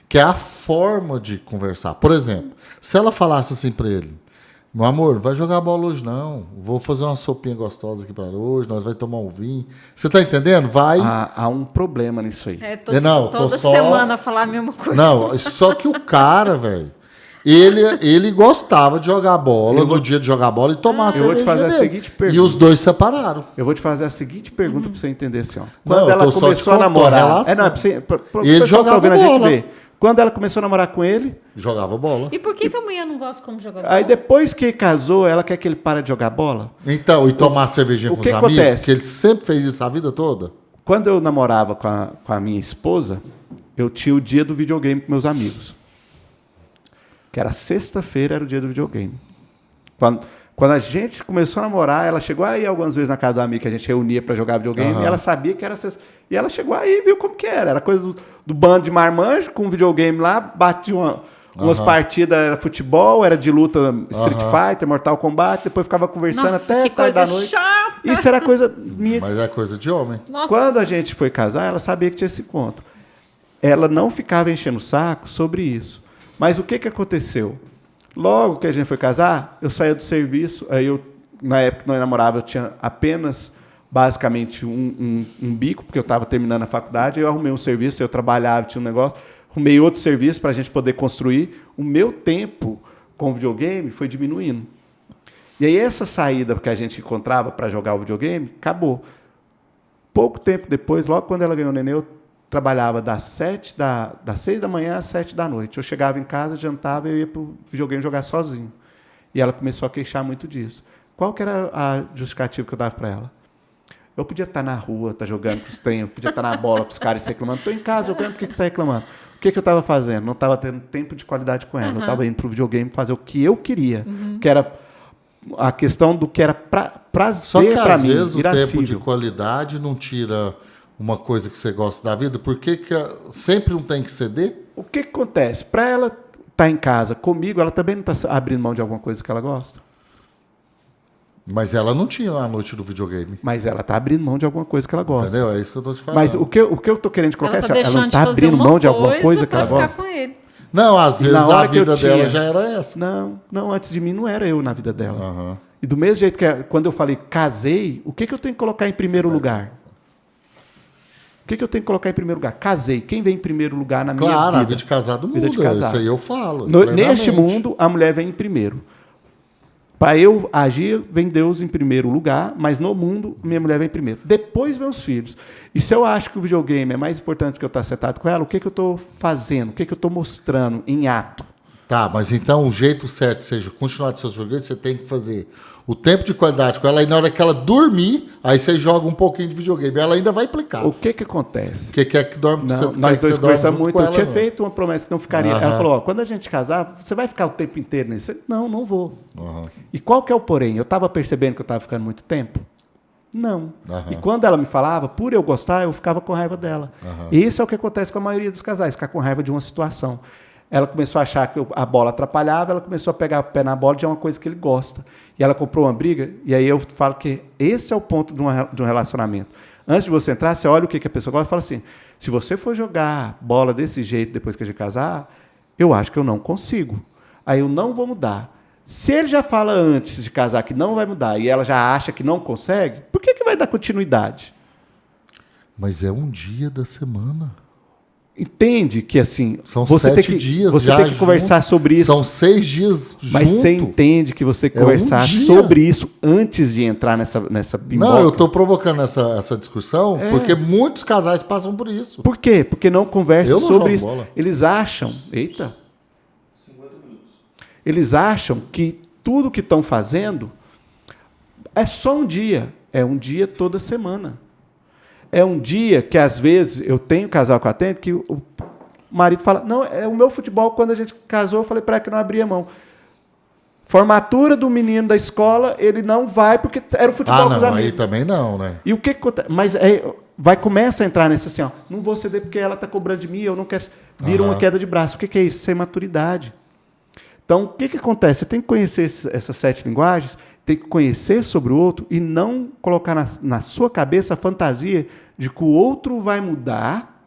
que é a forma de conversar. Por exemplo, se ela falasse assim para ele, meu amor, não vai jogar bola hoje não, vou fazer uma sopinha gostosa aqui para hoje, nós vamos tomar um vinho. Você tá entendendo? Vai... Há um problema nisso aí. Toda semana falar a mesma coisa. Não, só que o cara, velho, ele gostava de jogar bola, no dia de jogar bola e tomar cerveja. Eu vou te fazer a seguinte pergunta. E os dois separaram. Eu vou te fazer a seguinte pergunta para você entender assim, ó. Quando ela começou a namorar... ele jogava bola. Quando ela começou a namorar com ele... Jogava bola. E por que a mulher não gosta como jogar bola? Aí depois que casou, ela quer que ele pare de jogar bola? Então, e tomar cervejinha com os amigos? Acontece? Porque ele sempre fez isso a vida toda. Quando eu namorava com a minha esposa, eu tinha o dia do videogame com meus amigos. Que era sexta-feira, era o dia do videogame. Quando a gente começou a namorar, ela chegou aí algumas vezes na casa do amigo que a gente reunia para jogar videogame, e ela sabia que era sexta. E ela chegou aí e viu como que era. Era coisa do bando de marmanjo, com um videogame lá, batia umas partidas, era futebol, era de luta Street Fighter, Mortal Kombat, depois ficava conversando até tarde da noite. Chata. Isso era coisa minha. Mas é coisa de homem. Nossa. Quando a gente foi casar, ela sabia que tinha esse conto. Ela não ficava enchendo o saco sobre isso. Mas o que aconteceu? Logo que a gente foi casar, eu saía do serviço, aí na época que nós namorava, eu tinha apenas, basicamente, um bico, porque eu estava terminando a faculdade, eu arrumei um serviço, eu trabalhava, tinha um negócio, arrumei outro serviço para a gente poder construir. O meu tempo com o videogame foi diminuindo. E aí essa saída que a gente encontrava para jogar o videogame, acabou. pouco tempo depois, logo quando ela ganhou o neném, eu trabalhava das 6 da manhã às 7 da noite. Eu chegava em casa, jantava e eu ia para o videogame jogar sozinho. E ela começou a queixar muito disso. Qual que era a justificativa que eu dava para ela? Eu podia estar na rua, estar jogando com os trem, eu podia estar na bola com os caras reclamando. Estou em casa jogando, por que você está reclamando? O que eu estava fazendo? Não estava tendo tempo de qualidade com ela. Eu estava indo para o videogame fazer o que eu queria, que era a questão do que era prazer para mim. Às vezes o tempo de qualidade não tira uma coisa que você gosta da vida. Por que sempre não tem que ceder? O que acontece? Para ela estar em casa comigo, ela também não está abrindo mão de alguma coisa que ela gosta? Mas ela não tinha a noite do videogame. Mas ela está abrindo mão de alguma coisa que ela gosta. Entendeu? É isso que eu estou te falando. Mas o que eu estou querendo colocar é Ela ela não está de fazer abrindo uma mão de alguma coisa que ela pra ficar gosta? com ele. Não, às E vezes na hora a que eu vida dela tinha- já era essa. Não, antes de mim não era eu na vida dela. Aham. E do mesmo jeito que quando eu falei casei, o que eu tenho que colocar em primeiro lugar? O que eu tenho que colocar em primeiro lugar? Casei. Quem vem em primeiro lugar na minha Claro, vida? a vida de casado muda. Vida de casado. Isso aí eu falo. Neste plenamente. mundo, a mulher vem em primeiro. Para eu agir, vem Deus em primeiro lugar, mas no mundo, minha mulher vem primeiro. Depois vem os filhos. E se eu acho que o videogame é mais importante que eu estar sentado com ela, o que eu estou fazendo? O que eu estou mostrando em ato? Tá, mas então o jeito certo, seja continuar de seus joguetes, você tem que fazer o tempo de qualidade com ela, e na hora que ela dormir, aí você joga um pouquinho de videogame. Ela ainda vai implicar. O que acontece? Porque quer que dorme Não, você, nós quer que dois você dorme conversamos junto muito. com Eu ela, tinha não. feito uma promessa que não ficaria. Aham. Ela falou: ó, quando a gente casar, você vai ficar o tempo inteiro nisso? Eu, não vou. Aham. E qual que é o porém? Eu estava percebendo que eu estava ficando muito tempo? Não. Aham. E quando ela me falava, por eu gostar, eu ficava com raiva dela. Aham. E isso é o que acontece com a maioria dos casais, ficar com raiva de uma situação. Ela começou a achar que a bola atrapalhava, ela começou a pegar o pé na bola de uma coisa que ele gosta. E ela comprou uma briga, e aí eu falo que esse é o ponto de um relacionamento. Antes de você entrar, você olha o que a pessoa gosta e fala assim: se você for jogar bola desse jeito depois que a gente casar, eu acho que eu não consigo. Aí eu não vou mudar. Se ele já fala antes de casar que não vai mudar e ela já acha que não consegue, por que vai dar continuidade? Mas é um dia da semana. Entende que assim, São você 7 tem que, dias você já tem que conversar junto. sobre isso. São 6 dias Mas junto. você entende que você tem que É um conversar dia. sobre isso antes de entrar nessa pimboca? Não, eu estou provocando essa discussão porque muitos casais passam por isso. Por quê? Porque não conversam Eu não sobre jogo isso. bola. Eles acham... Eita! Eles acham que tudo que estão fazendo é só um dia. É um dia toda semana. É um dia que, às vezes, eu tenho casal que eu atendo que o marido fala: não, é o meu futebol, quando a gente casou, eu falei para ela que não abria mão. Formatura do menino da escola, ele não vai porque era o futebol com os não, amigos. aí também não, né? E o que acontece? Mas começa a entrar nesse assim, ó, não vou ceder porque ela está cobrando de mim, eu não quero... Vira uma queda de braço. O que é isso? Isso é maturidade. Então, o que acontece? Você tem que conhecer essas 7 linguagens, tem que conhecer sobre o outro e não colocar na sua cabeça a fantasia de que o outro vai mudar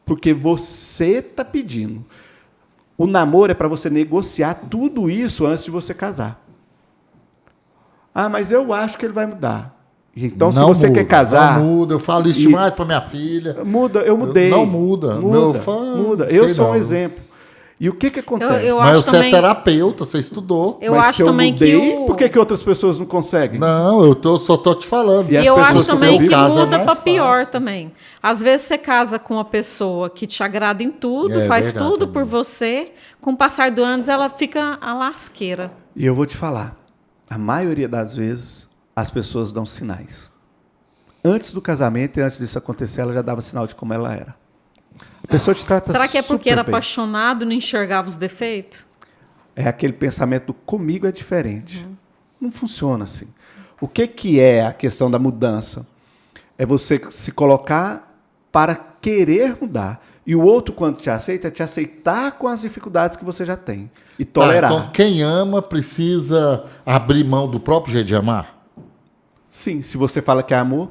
porque você está pedindo. O namoro é para você negociar tudo isso antes de você casar. Ah, mas eu acho que ele vai mudar. Então, se você quer casar... Não muda, eu falo isso demais para minha filha. Muda, eu mudei. Não muda. Muda. Eu sou um exemplo. E o que acontece? Eu Mas acho você também- é terapeuta, você estudou. Eu Mas acho se eu também mudei, que o... por que outras pessoas não conseguem? Não, só tô te falando. E as E eu pessoas acho também seu que caso é muda mais para fácil. pior também. Às vezes você casa com uma pessoa que te agrada em tudo, É faz verdade tudo também. por você. Com o passar do anos, ela fica a lasqueira. E eu vou te falar, a maioria das vezes as pessoas dão sinais. Antes do casamento e antes disso acontecer, ela já dava sinal de como ela era. A pessoa te trata Será que é porque super era bem. apaixonado e não enxergava os defeitos? É aquele pensamento do comigo é diferente. Não funciona assim. O que é a questão da mudança? É você se colocar para querer mudar. E o outro, quando te aceita, é te aceitar com as dificuldades que você já tem. E tolerar. Então, quem ama precisa abrir mão do próprio jeito de amar? Sim, se você fala que é amor,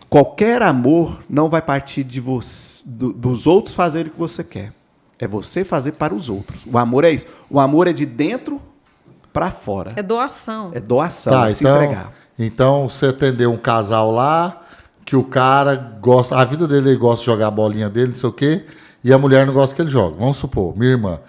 qualquer amor não vai partir de você, dos outros fazerem o que você quer. É você fazer para os outros. O amor é isso. O amor é de dentro para fora. É doação. É doação, Tá, é se entregar. então você atendeu um casal lá, que o cara gosta, a vida dele ele gosta de jogar a bolinha dele, não sei o quê, e a mulher não gosta que ele jogue. Vamos supor, minha irmã.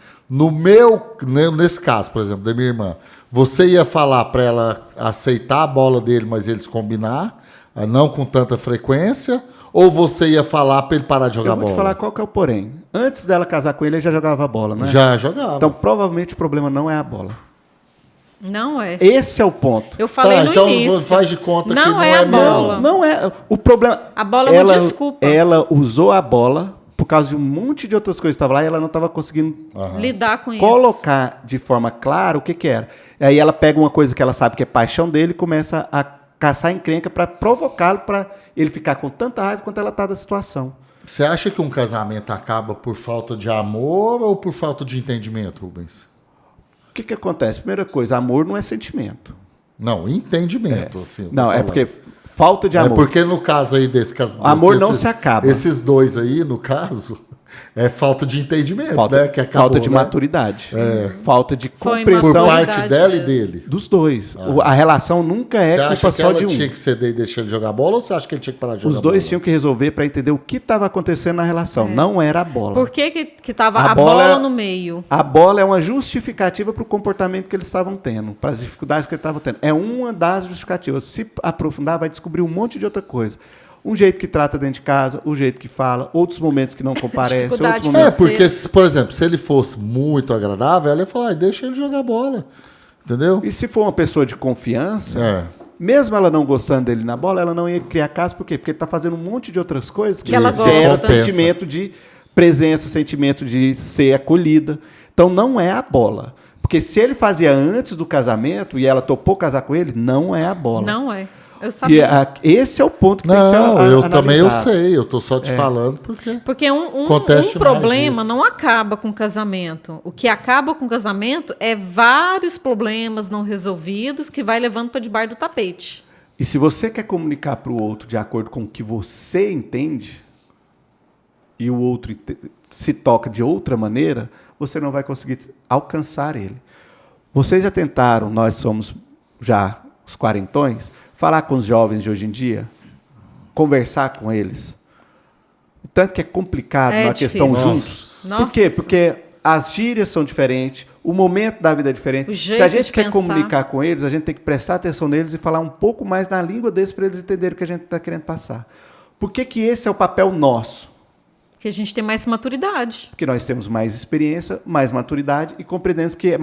Nesse caso, por exemplo, da minha irmã, você ia falar para ela aceitar a bola dele, mas eles combinar, não com tanta frequência? Ou você ia falar para ele parar de jogar Eu vou bola? te falar qual que é o porém. Antes dela casar com ele já jogava bola, né? Já jogava. Então, provavelmente, o problema não é a bola. Não é. Esse é o ponto. Eu falei no então início. faz de conta que não é é a mesmo. bola. Não é. O problema... A bola é uma desculpa. Ela usou a bola por causa de um monte de outras coisas que estavam lá e ela não estava conseguindo Lidar com isso. colocar de forma clara o que era. Aí ela pega uma coisa que ela sabe que é paixão dele e começa a caçar encrenca para provocá-lo, para ele ficar com tanta raiva quanto ela está da situação. Você acha que um casamento acaba por falta de amor ou por falta de entendimento, Rubens? O que acontece? Primeira coisa, amor não é sentimento. Não, entendimento. Assim, eu tô Não, é falando. porque falta de amor. É porque no caso aí desse caso... Amor não se acaba. Esses dois aí, no caso, é falta de entendimento, né? Que acabou, falta de né? maturidade. Falta de Foi compreensão Por Maturidade parte dela e mesmo. dele. dos dois. A relação nunca é Você acha culpa que só ela de um. tinha que ceder e deixar ele jogar bola ou você acha que ele tinha que parar de jogar Os dois bola? tinham que resolver para entender o que estava acontecendo na relação. Não era a bola. Por que tava A a bola bola é- no meio? A bola é uma justificativa para o comportamento que eles estavam tendo, para as dificuldades que eles estavam tendo. É uma das justificativas. Se aprofundar, vai descobrir um monte de outra coisa. Um jeito que trata dentro de casa, o jeito que fala, outros momentos que não comparece, Dificuldade outros É, momentos... porque, por exemplo, se ele fosse muito agradável, ela ia falar, deixa ele jogar bola. Entendeu? E se for uma pessoa de confiança, É. mesmo ela não gostando dele na bola, ela não ia criar caso. Por quê? Porque ele está fazendo um monte de outras coisas Que ela gera gosta. sentimento de presença, sentimento de ser acolhida. Então não é a bola. Porque se ele fazia antes do casamento e ela topou casar com ele, não é a bola. Não é. Eu E sabia. esse é o ponto que tem que ser Não, eu também eu analisado. sei, eu tô só te falando porque... Porque um Acontece problema mais não acaba com o casamento. O que acaba com o casamento é vários problemas não resolvidos que vai levando para debaixo do tapete. E se você quer comunicar para o outro de acordo com o que você entende e o outro se toca de outra maneira, você não vai conseguir alcançar ele. Vocês já tentaram, nós somos já os quarentões, falar com os jovens de hoje em dia? Conversar com eles? O tanto que é complicado É na questão difícil. juntos. Nossa. Por quê? Porque as gírias são diferentes, o momento da vida é diferente. O Se jeito a gente de quer pensar. comunicar com eles, a gente tem que prestar atenção neles e falar um pouco mais na língua deles para eles entenderem o que a gente está querendo passar. Por que que esse é o papel nosso? Que a gente tem mais maturidade. Porque nós temos mais experiência, mais maturidade e compreendemos que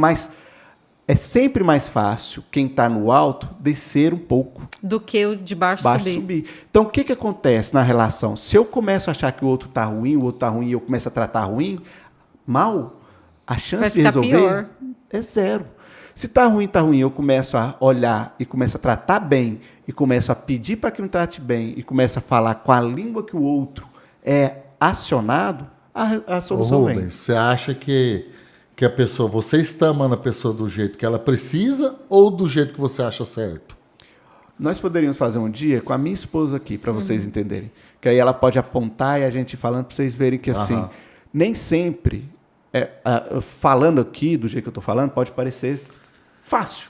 é sempre mais fácil quem está no alto descer um pouco, Do que o de baixo, baixo subir. Então, o que acontece na relação? Se eu começo a achar que o outro está ruim, o outro está ruim e eu começo a tratar ruim, mal, a chance Vai de ficar resolver pior. é zero. Se está ruim, eu começo a olhar e começo a tratar bem e começo a pedir para que me trate bem e começo a falar com a língua que o outro é acionado, a Ô, solução vem. Rubens, você acha que a pessoa, você está amando a pessoa do jeito que ela precisa ou do jeito que você acha certo? Nós poderíamos fazer um dia com a minha esposa aqui, para vocês entenderem. Que aí ela pode apontar e a gente falando para vocês verem que assim, Aham. nem sempre, falando aqui do jeito que eu estou falando, pode parecer fácil.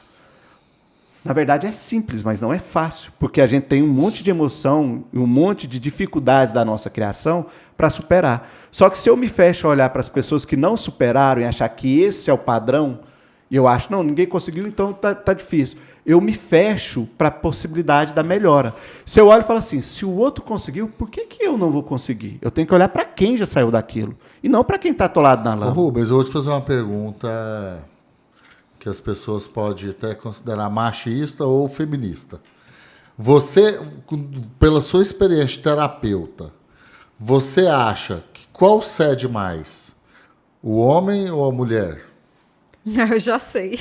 Na verdade é simples, mas não é fácil, porque a gente tem um monte de emoção e um monte de dificuldades da nossa criação para superar. Só que se eu me fecho a olhar para as pessoas que não superaram e achar que esse é o padrão, e eu acho, não, ninguém conseguiu, então tá difícil. Eu me fecho para a possibilidade da melhora. Se eu olho e falo assim, se o outro conseguiu, por que eu não vou conseguir? Eu tenho que olhar para quem já saiu daquilo, e não para quem está atolado na Ô, lama. Rubens, eu vou te fazer uma pergunta que as pessoas podem até considerar machista ou feminista. Você, pela sua experiência de terapeuta, você acha que qual cede mais? O homem ou a mulher? Eu já sei.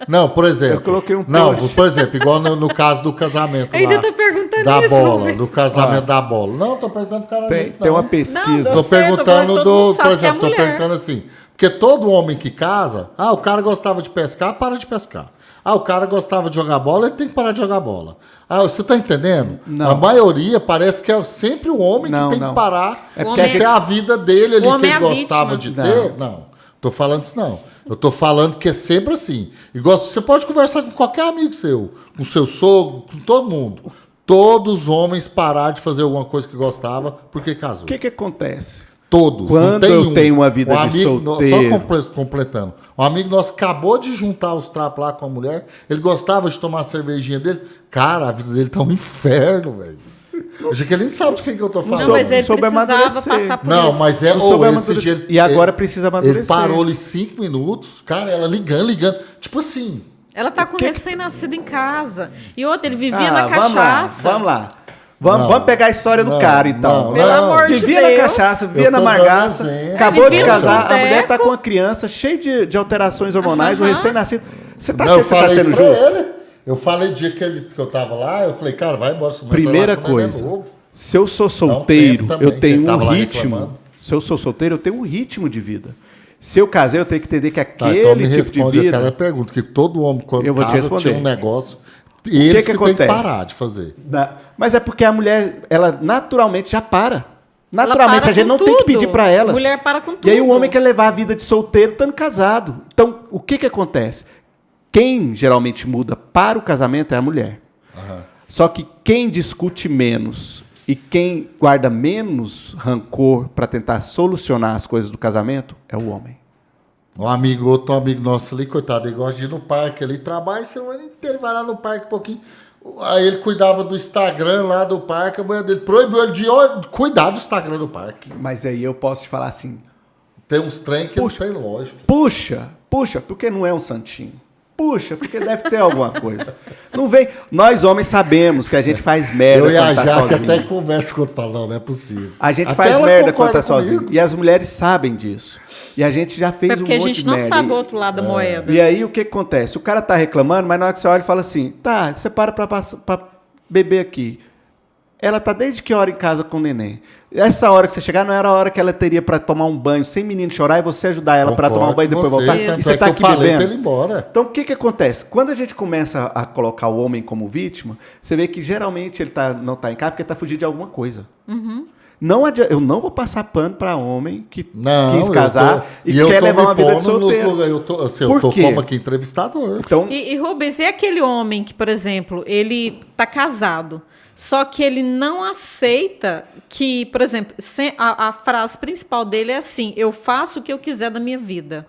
Não, por exemplo. Eu coloquei um Não, post. por exemplo, igual no caso do casamento Ainda lá, tá perguntando da isso, bola, Rubens. do casamento da bola. Não, tô perguntando para Tem uma pesquisa. Não, Tô deu certo, perguntando agora todo mundo sabe por que é exemplo, tô mulher. perguntando assim, porque todo homem que casa, o cara gostava de pescar, para de pescar. O cara gostava de jogar bola, ele tem que parar de jogar bola. Você tá entendendo? Não. A maioria parece que é sempre o homem Não, que tem não. que parar, É porque a quer ter gente- a vida dele ali O que homem ele é a gostava vítima. de ter. Não, tô falando isso não. Eu tô falando que é sempre assim. Igual você pode conversar com qualquer amigo seu, com seu sogro, com todo mundo. Todos os homens pararam de fazer alguma coisa que gostava porque casou. O que acontece? Todos. Quando não tem eu tenho uma vida de solteiro... Só completando. Um amigo nosso acabou de juntar os trapos lá com a mulher. Ele gostava de tomar a cervejinha dele. Cara, a vida dele tá um inferno, velho. Eu achei que ele nem sabe de quem que eu tô falando. Não, mas ele soube precisava amadurecer. passar por Não, isso. mas é... Não soube esse amadurecer. dia ele- E agora ele- precisa amadurecer. Ele parou ali 5 minutos. Cara, ela ligando. Tipo assim... Ela tá com recém-nascido em casa. E outra, ele vivia na Vamos cachaça. lá. Vamos pegar a história do cara, então. não, Pelo amor de Vivia na Deus. cachaça, vivia Eu na tô margaça, dando exemplo. acabou de Vivia no casar, a boteco. mulher tá com uma criança cheia de alterações hormonais, um recém-nascido. Você tá Não, achando que você tá sendo pra justo? ele. Eu falei o dia que eu tava lá, eu falei, cara, vai embora. Primeira coisa, se eu sou solteiro, tempo também, eu tenho que ele tava um lá ritmo. reclamando. Se eu sou solteiro, eu tenho um ritmo de vida. Se eu casei, eu tenho que entender que Tá, aquele então me tipo responde de vida... aquela pergunta, que todo homem, quando Eu vou te casa, responder. tinha um negócio, e eles que tem que acontece? parar de fazer. Mas é porque a mulher, ela naturalmente já para. Naturalmente, para a gente com não tem que pedir tudo. para elas. Mulher para com E aí o tudo. homem quer levar a vida de solteiro estando casado. Então, o que acontece? Quem geralmente muda para o casamento é a mulher. Só que quem discute menos e quem guarda menos rancor para tentar solucionar as coisas do casamento é o homem. Outro amigo nosso ali, coitado, ele gosta de ir no parque, ele trabalha a semana inteira, vai lá no parque um pouquinho. Aí ele cuidava do Instagram lá do parque, a mulher dele proibiu ele de cuidar do Instagram do parque. Mas aí eu posso te falar assim, Tem uns trem que Puxa. não tem lógica. puxa, porque não é um santinho. Puxa, porque deve ter alguma coisa. Não vem. Nós homens sabemos que a gente faz merda Eu e a quando tá Jaque sozinho. até converso quando falo, não é possível. A gente Até faz ela merda quando concorda tá sozinho. comigo. E as mulheres sabem disso. E a gente já fez É porque um a monte gente de não merda. sabe o outro lado da moeda. E aí o que acontece? O cara tá reclamando, mas na hora que você olha e fala assim, tá, você para pra beber aqui. Ela tá desde que hora em casa com o neném? Essa hora que você chegar não era a hora que ela teria para tomar um banho sem menino chorar e você ajudar ela para tomar um banho e depois voltar? Tanto E você é tá que aqui eu falei pra bebendo? ele ir embora. Então, o que acontece? Quando a gente começa a colocar o homem como vítima, você vê que geralmente ele não está em casa porque está fugindo de alguma coisa. Não eu não vou passar pano para homem que quis casar e quer levar uma vida de solteiro. Eu tô Por quê? como aqui entrevistador. Então, E Rubens, e aquele homem que, por exemplo, ele tá casado, só que ele não aceita que, por exemplo, a frase principal dele é assim: eu faço o que eu quiser da minha vida.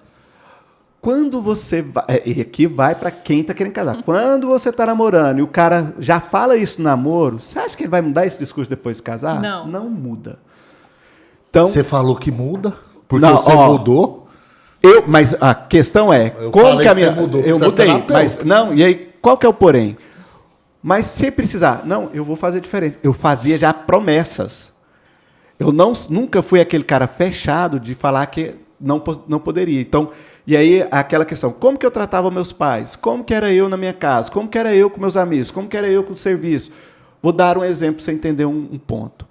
quando você vai... E aqui vai para quem está querendo casar. Quando você está namorando e o cara já fala isso no namoro, você acha que ele vai mudar esse discurso depois de casar? Não. Não muda. Então, Você falou que muda? Porque Não, você ó, mudou? mas a questão é, Eu como falei que a que minha... você mudou, eu porque você é mudei, terapeuta. mas não, e aí, qual que é o porém? Mas se precisar, não, eu vou fazer diferente. Eu fazia já promessas. Eu nunca fui aquele cara fechado de falar que não poderia. Então, e aí aquela questão, como que eu tratava meus pais? Como que era eu na minha casa? Como que era eu com meus amigos? Como que era eu com o serviço? Vou dar um exemplo para você entender um ponto.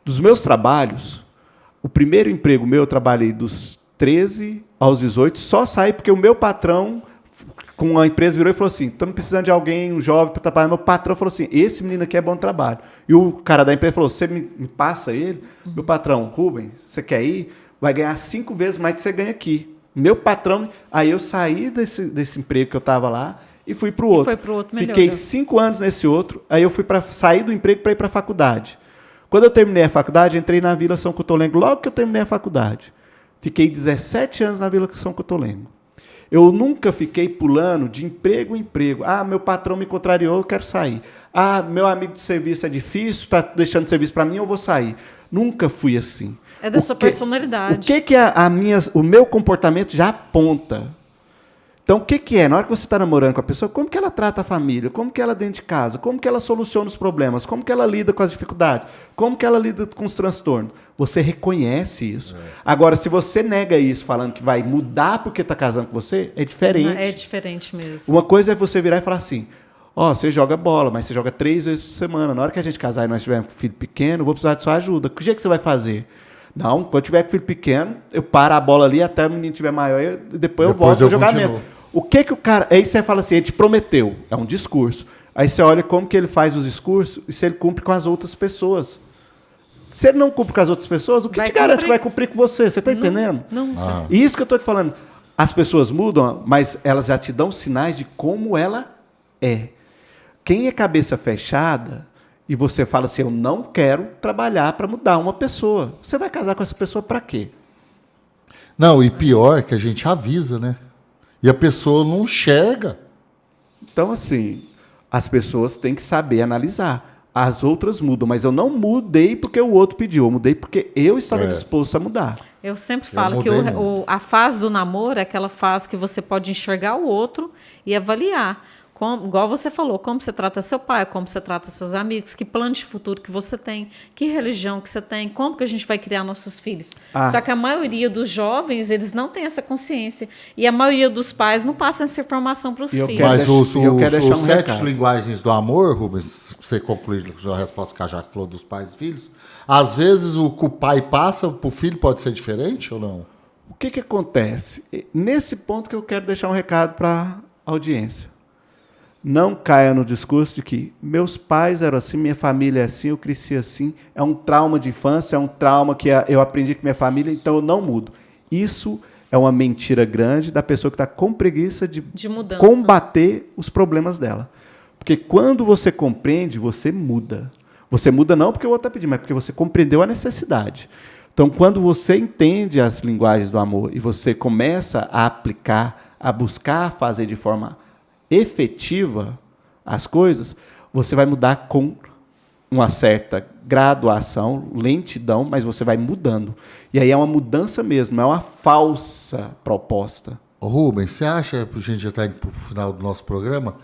Dos meus trabalhos, o primeiro emprego meu, eu trabalhei dos 13 aos 18, só saí porque o meu patrão, com a empresa, virou e falou assim, estamos precisando de alguém, um jovem, para trabalhar. Meu patrão falou assim, esse menino aqui é bom de trabalho. E o cara da empresa falou, você me passa ele? Meu patrão, Rubens, você quer ir? Vai ganhar 5 vezes mais que você ganha aqui. Meu patrão... Aí eu saí desse emprego que eu estava lá e fui para o outro. foi pro outro melhor, Fiquei né? 5 anos nesse outro, aí eu fui para sair do emprego para ir para a faculdade. Quando eu terminei a faculdade, entrei na Vila São Cotolengo, logo que eu terminei a faculdade. Fiquei 17 anos na Vila São Cotolengo. Eu nunca fiquei pulando de emprego em emprego. Ah, meu patrão me contrariou, eu quero sair. Ah, meu amigo de serviço é difícil, está deixando serviço para mim, eu vou sair. Nunca fui assim. É da sua personalidade. O que o meu comportamento já aponta? Então, o que é? Na hora que você está namorando com a pessoa, como que ela trata a família? Como que ela é dentro de casa? Como que ela soluciona os problemas? Como que ela lida com as dificuldades? Como que ela lida com os transtornos? Você reconhece isso. Agora, se você nega isso falando que vai mudar porque está casando com você, é diferente. É diferente mesmo. Uma coisa é você virar e falar assim, você joga bola, mas você joga 3 vezes por semana. Na hora que a gente casar e nós tivermos filho pequeno, eu vou precisar de sua ajuda. Que jeito que você vai fazer? Não, quando tiver com filho pequeno, eu paro a bola ali até o menino estiver maior e depois eu volto a jogar mesmo. O que o cara... Aí você fala assim, ele te prometeu. É um discurso. Aí você olha como que ele faz os discursos e se ele cumpre com as outras pessoas. Se ele não cumpre com as outras pessoas, o que te garante que vai cumprir com você? Você está entendendo? Não. E isso que eu estou te falando. As pessoas mudam, mas elas já te dão sinais de como ela é. Quem é cabeça fechada, e você fala assim, eu não quero trabalhar para mudar uma pessoa. Você vai casar com essa pessoa para quê? Não, e pior é que a gente avisa, né? E a pessoa não enxerga. Então, assim, as pessoas têm que saber analisar. As outras mudam, mas eu não mudei porque o outro pediu. Eu mudei porque eu estava disposto a mudar. Eu sempre falo que mudei a fase do namoro é aquela fase que você pode enxergar o outro e avaliar. Igual você falou, como você trata seu pai, como você trata seus amigos, que plano de futuro que você tem, que religião que você tem, como que a gente vai criar nossos filhos. Só que a maioria dos jovens, eles não têm essa consciência. E a maioria dos pais não passa essa informação para os filhos. Mas eu quero deixar os 7 linguagens do amor, Rubens, você concluir a resposta que a Jaque falou dos pais e filhos, às vezes o que o pai passa para o filho pode ser diferente ou não? O que acontece? Nesse ponto que eu quero deixar um recado para a audiência. Não caia no discurso de que meus pais eram assim, minha família é assim, eu cresci assim. É um trauma de infância, é um trauma que eu aprendi com minha família, então eu não mudo. Isso é uma mentira grande da pessoa que está com preguiça de combater os problemas dela. Porque quando você compreende, você muda. Você muda não porque o outro está pedindo, mas porque você compreendeu a necessidade. Então, quando você entende as linguagens do amor e você começa a aplicar, a buscar fazer de forma efetiva as coisas, você vai mudar com uma certa graduação, lentidão, mas você vai mudando. E aí é uma mudança mesmo, não é uma falsa proposta. Ô Rubens, você acha, a gente já está indo para o final do nosso programa,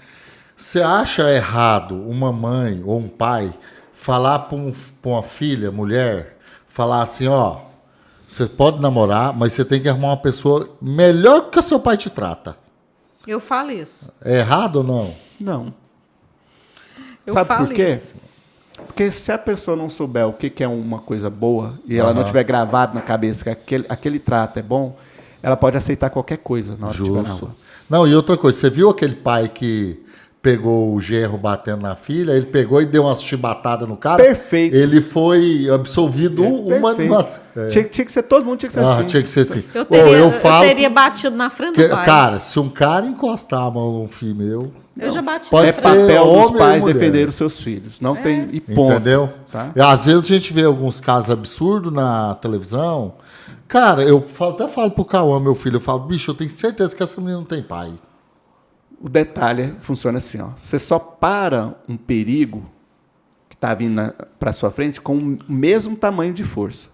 você acha errado uma mãe ou um pai falar para uma filha, mulher, falar assim, ó, você pode namorar, mas você tem que arrumar uma pessoa melhor que o seu pai te trata? Eu falo isso. É errado ou não? Não. Eu Sabe falo por quê? isso. Porque se a pessoa não souber o que é uma coisa boa e ela não tiver gravado na cabeça que aquele trato é bom, ela pode aceitar qualquer coisa na hora que estiver na rua. Não, e outra coisa, você viu aquele pai que pegou o genro batendo na filha, ele pegou e deu uma chibatadas no cara? Perfeito. Ele foi absolvido uma... Tinha que ser todo mundo, tinha que ser assim. Tinha que ser assim. Eu falo teria batido na frente do pai. Cara, se um cara encostar a mão num filho meu... Eu já bati. Pode É ser papel dos homem pais ou mulher. defender os seus filhos. Não tem e ponto. Entendeu? Tá? E às vezes a gente vê alguns casos absurdos na televisão. Cara, até falo pro Cauã, meu filho, eu falo, bicho, eu tenho certeza que essa menina não tem pai. O detalhe funciona assim, ó. Você só para um perigo que está vindo para sua frente com o mesmo tamanho de força.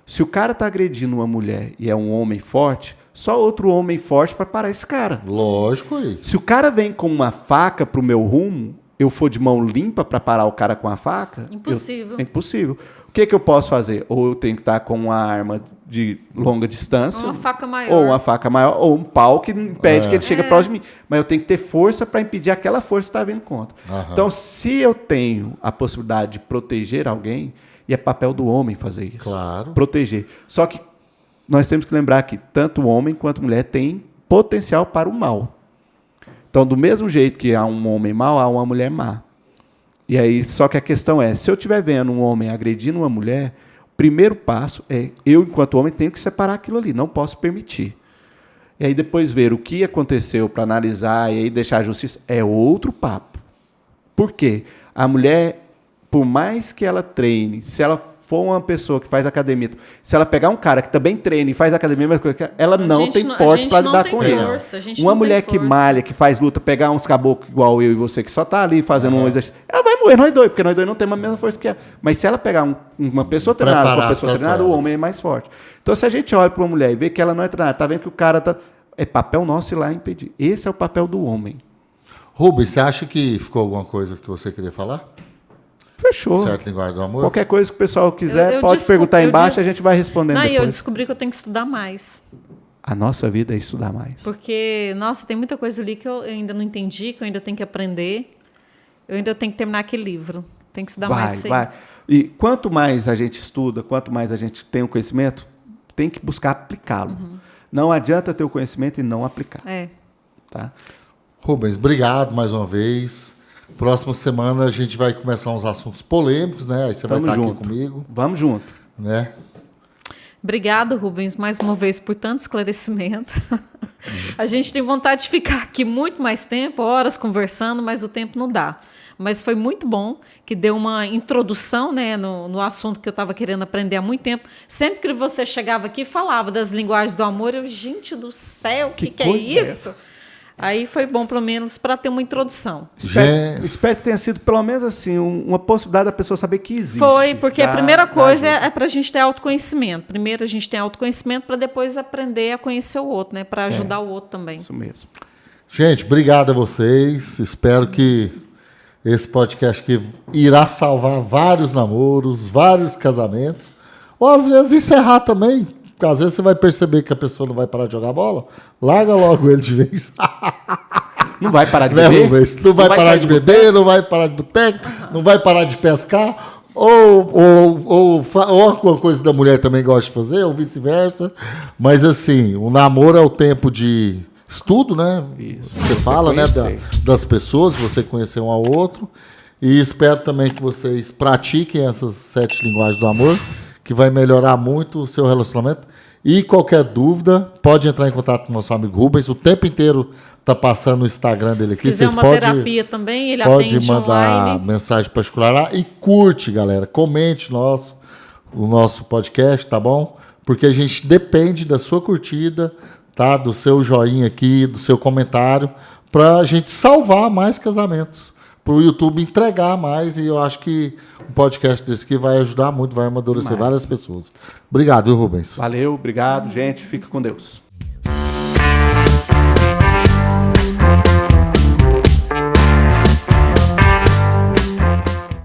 Se o cara está agredindo uma mulher e é um homem forte, só outro homem forte para parar esse cara. Lógico aí. Se o cara vem com uma faca pro meu rumo, eu for de mão limpa para parar o cara com a faca... Impossível. É impossível. O que eu posso fazer? Ou eu tenho que estar com uma arma de longa distância... Uma faca maior. Ou uma faca maior, ou um pau que impede que ele chegue próximo de mim. Mas eu tenho que ter força para impedir aquela força que está vindo contra. Então, se eu tenho a possibilidade de proteger alguém, e é papel do homem fazer isso. Claro. Proteger. Só que nós temos que lembrar que tanto o homem quanto a mulher têm potencial para o mal. Então, do mesmo jeito que há um homem mau, há uma mulher má. E aí, só que a questão é, se eu estiver vendo um homem agredindo uma mulher, o primeiro passo é, eu, enquanto homem, tenho que separar aquilo ali, não posso permitir. E aí depois ver o que aconteceu para analisar e aí deixar a justiça, é outro papo. Por quê? A mulher, por mais que ela treine, se ela for uma pessoa que faz academia, se ela pegar um cara que também treina e faz academia, ela não tem porte para lidar com ele. Uma mulher que malha, que faz luta, pegar uns caboclos igual eu e você, que só tá ali fazendo um exercício, ela vai morrer nós dois, porque nós dois não temos a mesma força que ela. Mas se ela pegar uma pessoa treinada com uma pessoa treinada, o homem é mais forte. Então, se a gente olha para uma mulher e vê que ela não é treinada, tá vendo que o cara tá... É papel nosso ir lá impedir. Esse é o papel do homem. Rubens, você acha que ficou alguma coisa que você queria falar? Fechou. Certo, linguagem do amor? Qualquer coisa que o pessoal quiser, pode perguntar aí embaixo, a gente vai respondendo depois. Eu descobri que eu tenho que estudar mais. A nossa vida é estudar mais. Porque, nossa, tem muita coisa ali que eu ainda não entendi, que eu ainda tenho que aprender. Eu ainda tenho que terminar aquele livro. Tem que estudar mais. Vai. E quanto mais a gente estuda, quanto mais a gente tem o conhecimento, tem que buscar aplicá-lo. Não adianta ter o conhecimento e não aplicar. Tá? Rubens, obrigado mais uma vez. Próxima semana a gente vai começar uns assuntos polêmicos, né? Aí você vai estar aqui comigo. Vamos junto. Né? Obrigado, Rubens, mais uma vez por tanto esclarecimento. A gente tem vontade de ficar aqui muito mais tempo, horas conversando, mas o tempo não dá. Mas foi muito bom, que deu uma introdução, né, no assunto que eu estava querendo aprender há muito tempo. Sempre que você chegava aqui e falava das linguagens do amor, eu, gente do céu, o que é isso? Aí foi bom, pelo menos, para ter uma introdução. Espero que tenha sido, pelo menos, assim, uma possibilidade da pessoa saber que existe. Foi, porque a primeira coisa é para a gente ter autoconhecimento. Primeiro a gente tem autoconhecimento para depois aprender a conhecer o outro, né? Para ajudar o outro também. Isso mesmo. Gente, obrigado a vocês. Espero que esse podcast aqui irá salvar vários namoros, vários casamentos. Ou às vezes encerrar também. Porque às vezes você vai perceber que a pessoa não vai parar de jogar bola. Larga logo ele de vez. Não vai parar de beber? Não vai parar de beber, não vai parar de boteco, não vai parar de pescar. Ou alguma coisa da mulher também gosta de fazer, ou vice-versa. Mas assim, o namoro é o tempo de estudo, né? Isso. Você fala, né, das pessoas, você conhecer um ao outro. E espero também que vocês pratiquem essas 7 linguagens do amor, que vai melhorar muito o seu relacionamento. E qualquer dúvida, pode entrar em contato com o nosso amigo Rubens. O tempo inteiro tá passando no Instagram dele aqui. Se quiser uma terapia também, ele pode atende mandar online. mensagem particular lá. E curte, galera. Comente o nosso podcast, tá bom? Porque a gente depende da sua curtida, tá? Do seu joinha aqui, do seu comentário, pra gente salvar mais casamentos. Para o YouTube entregar mais, e eu acho que um podcast desse aqui vai ajudar muito, vai amadurecer várias pessoas. Obrigado, viu, Rubens? Valeu, obrigado, gente. Fica com Deus.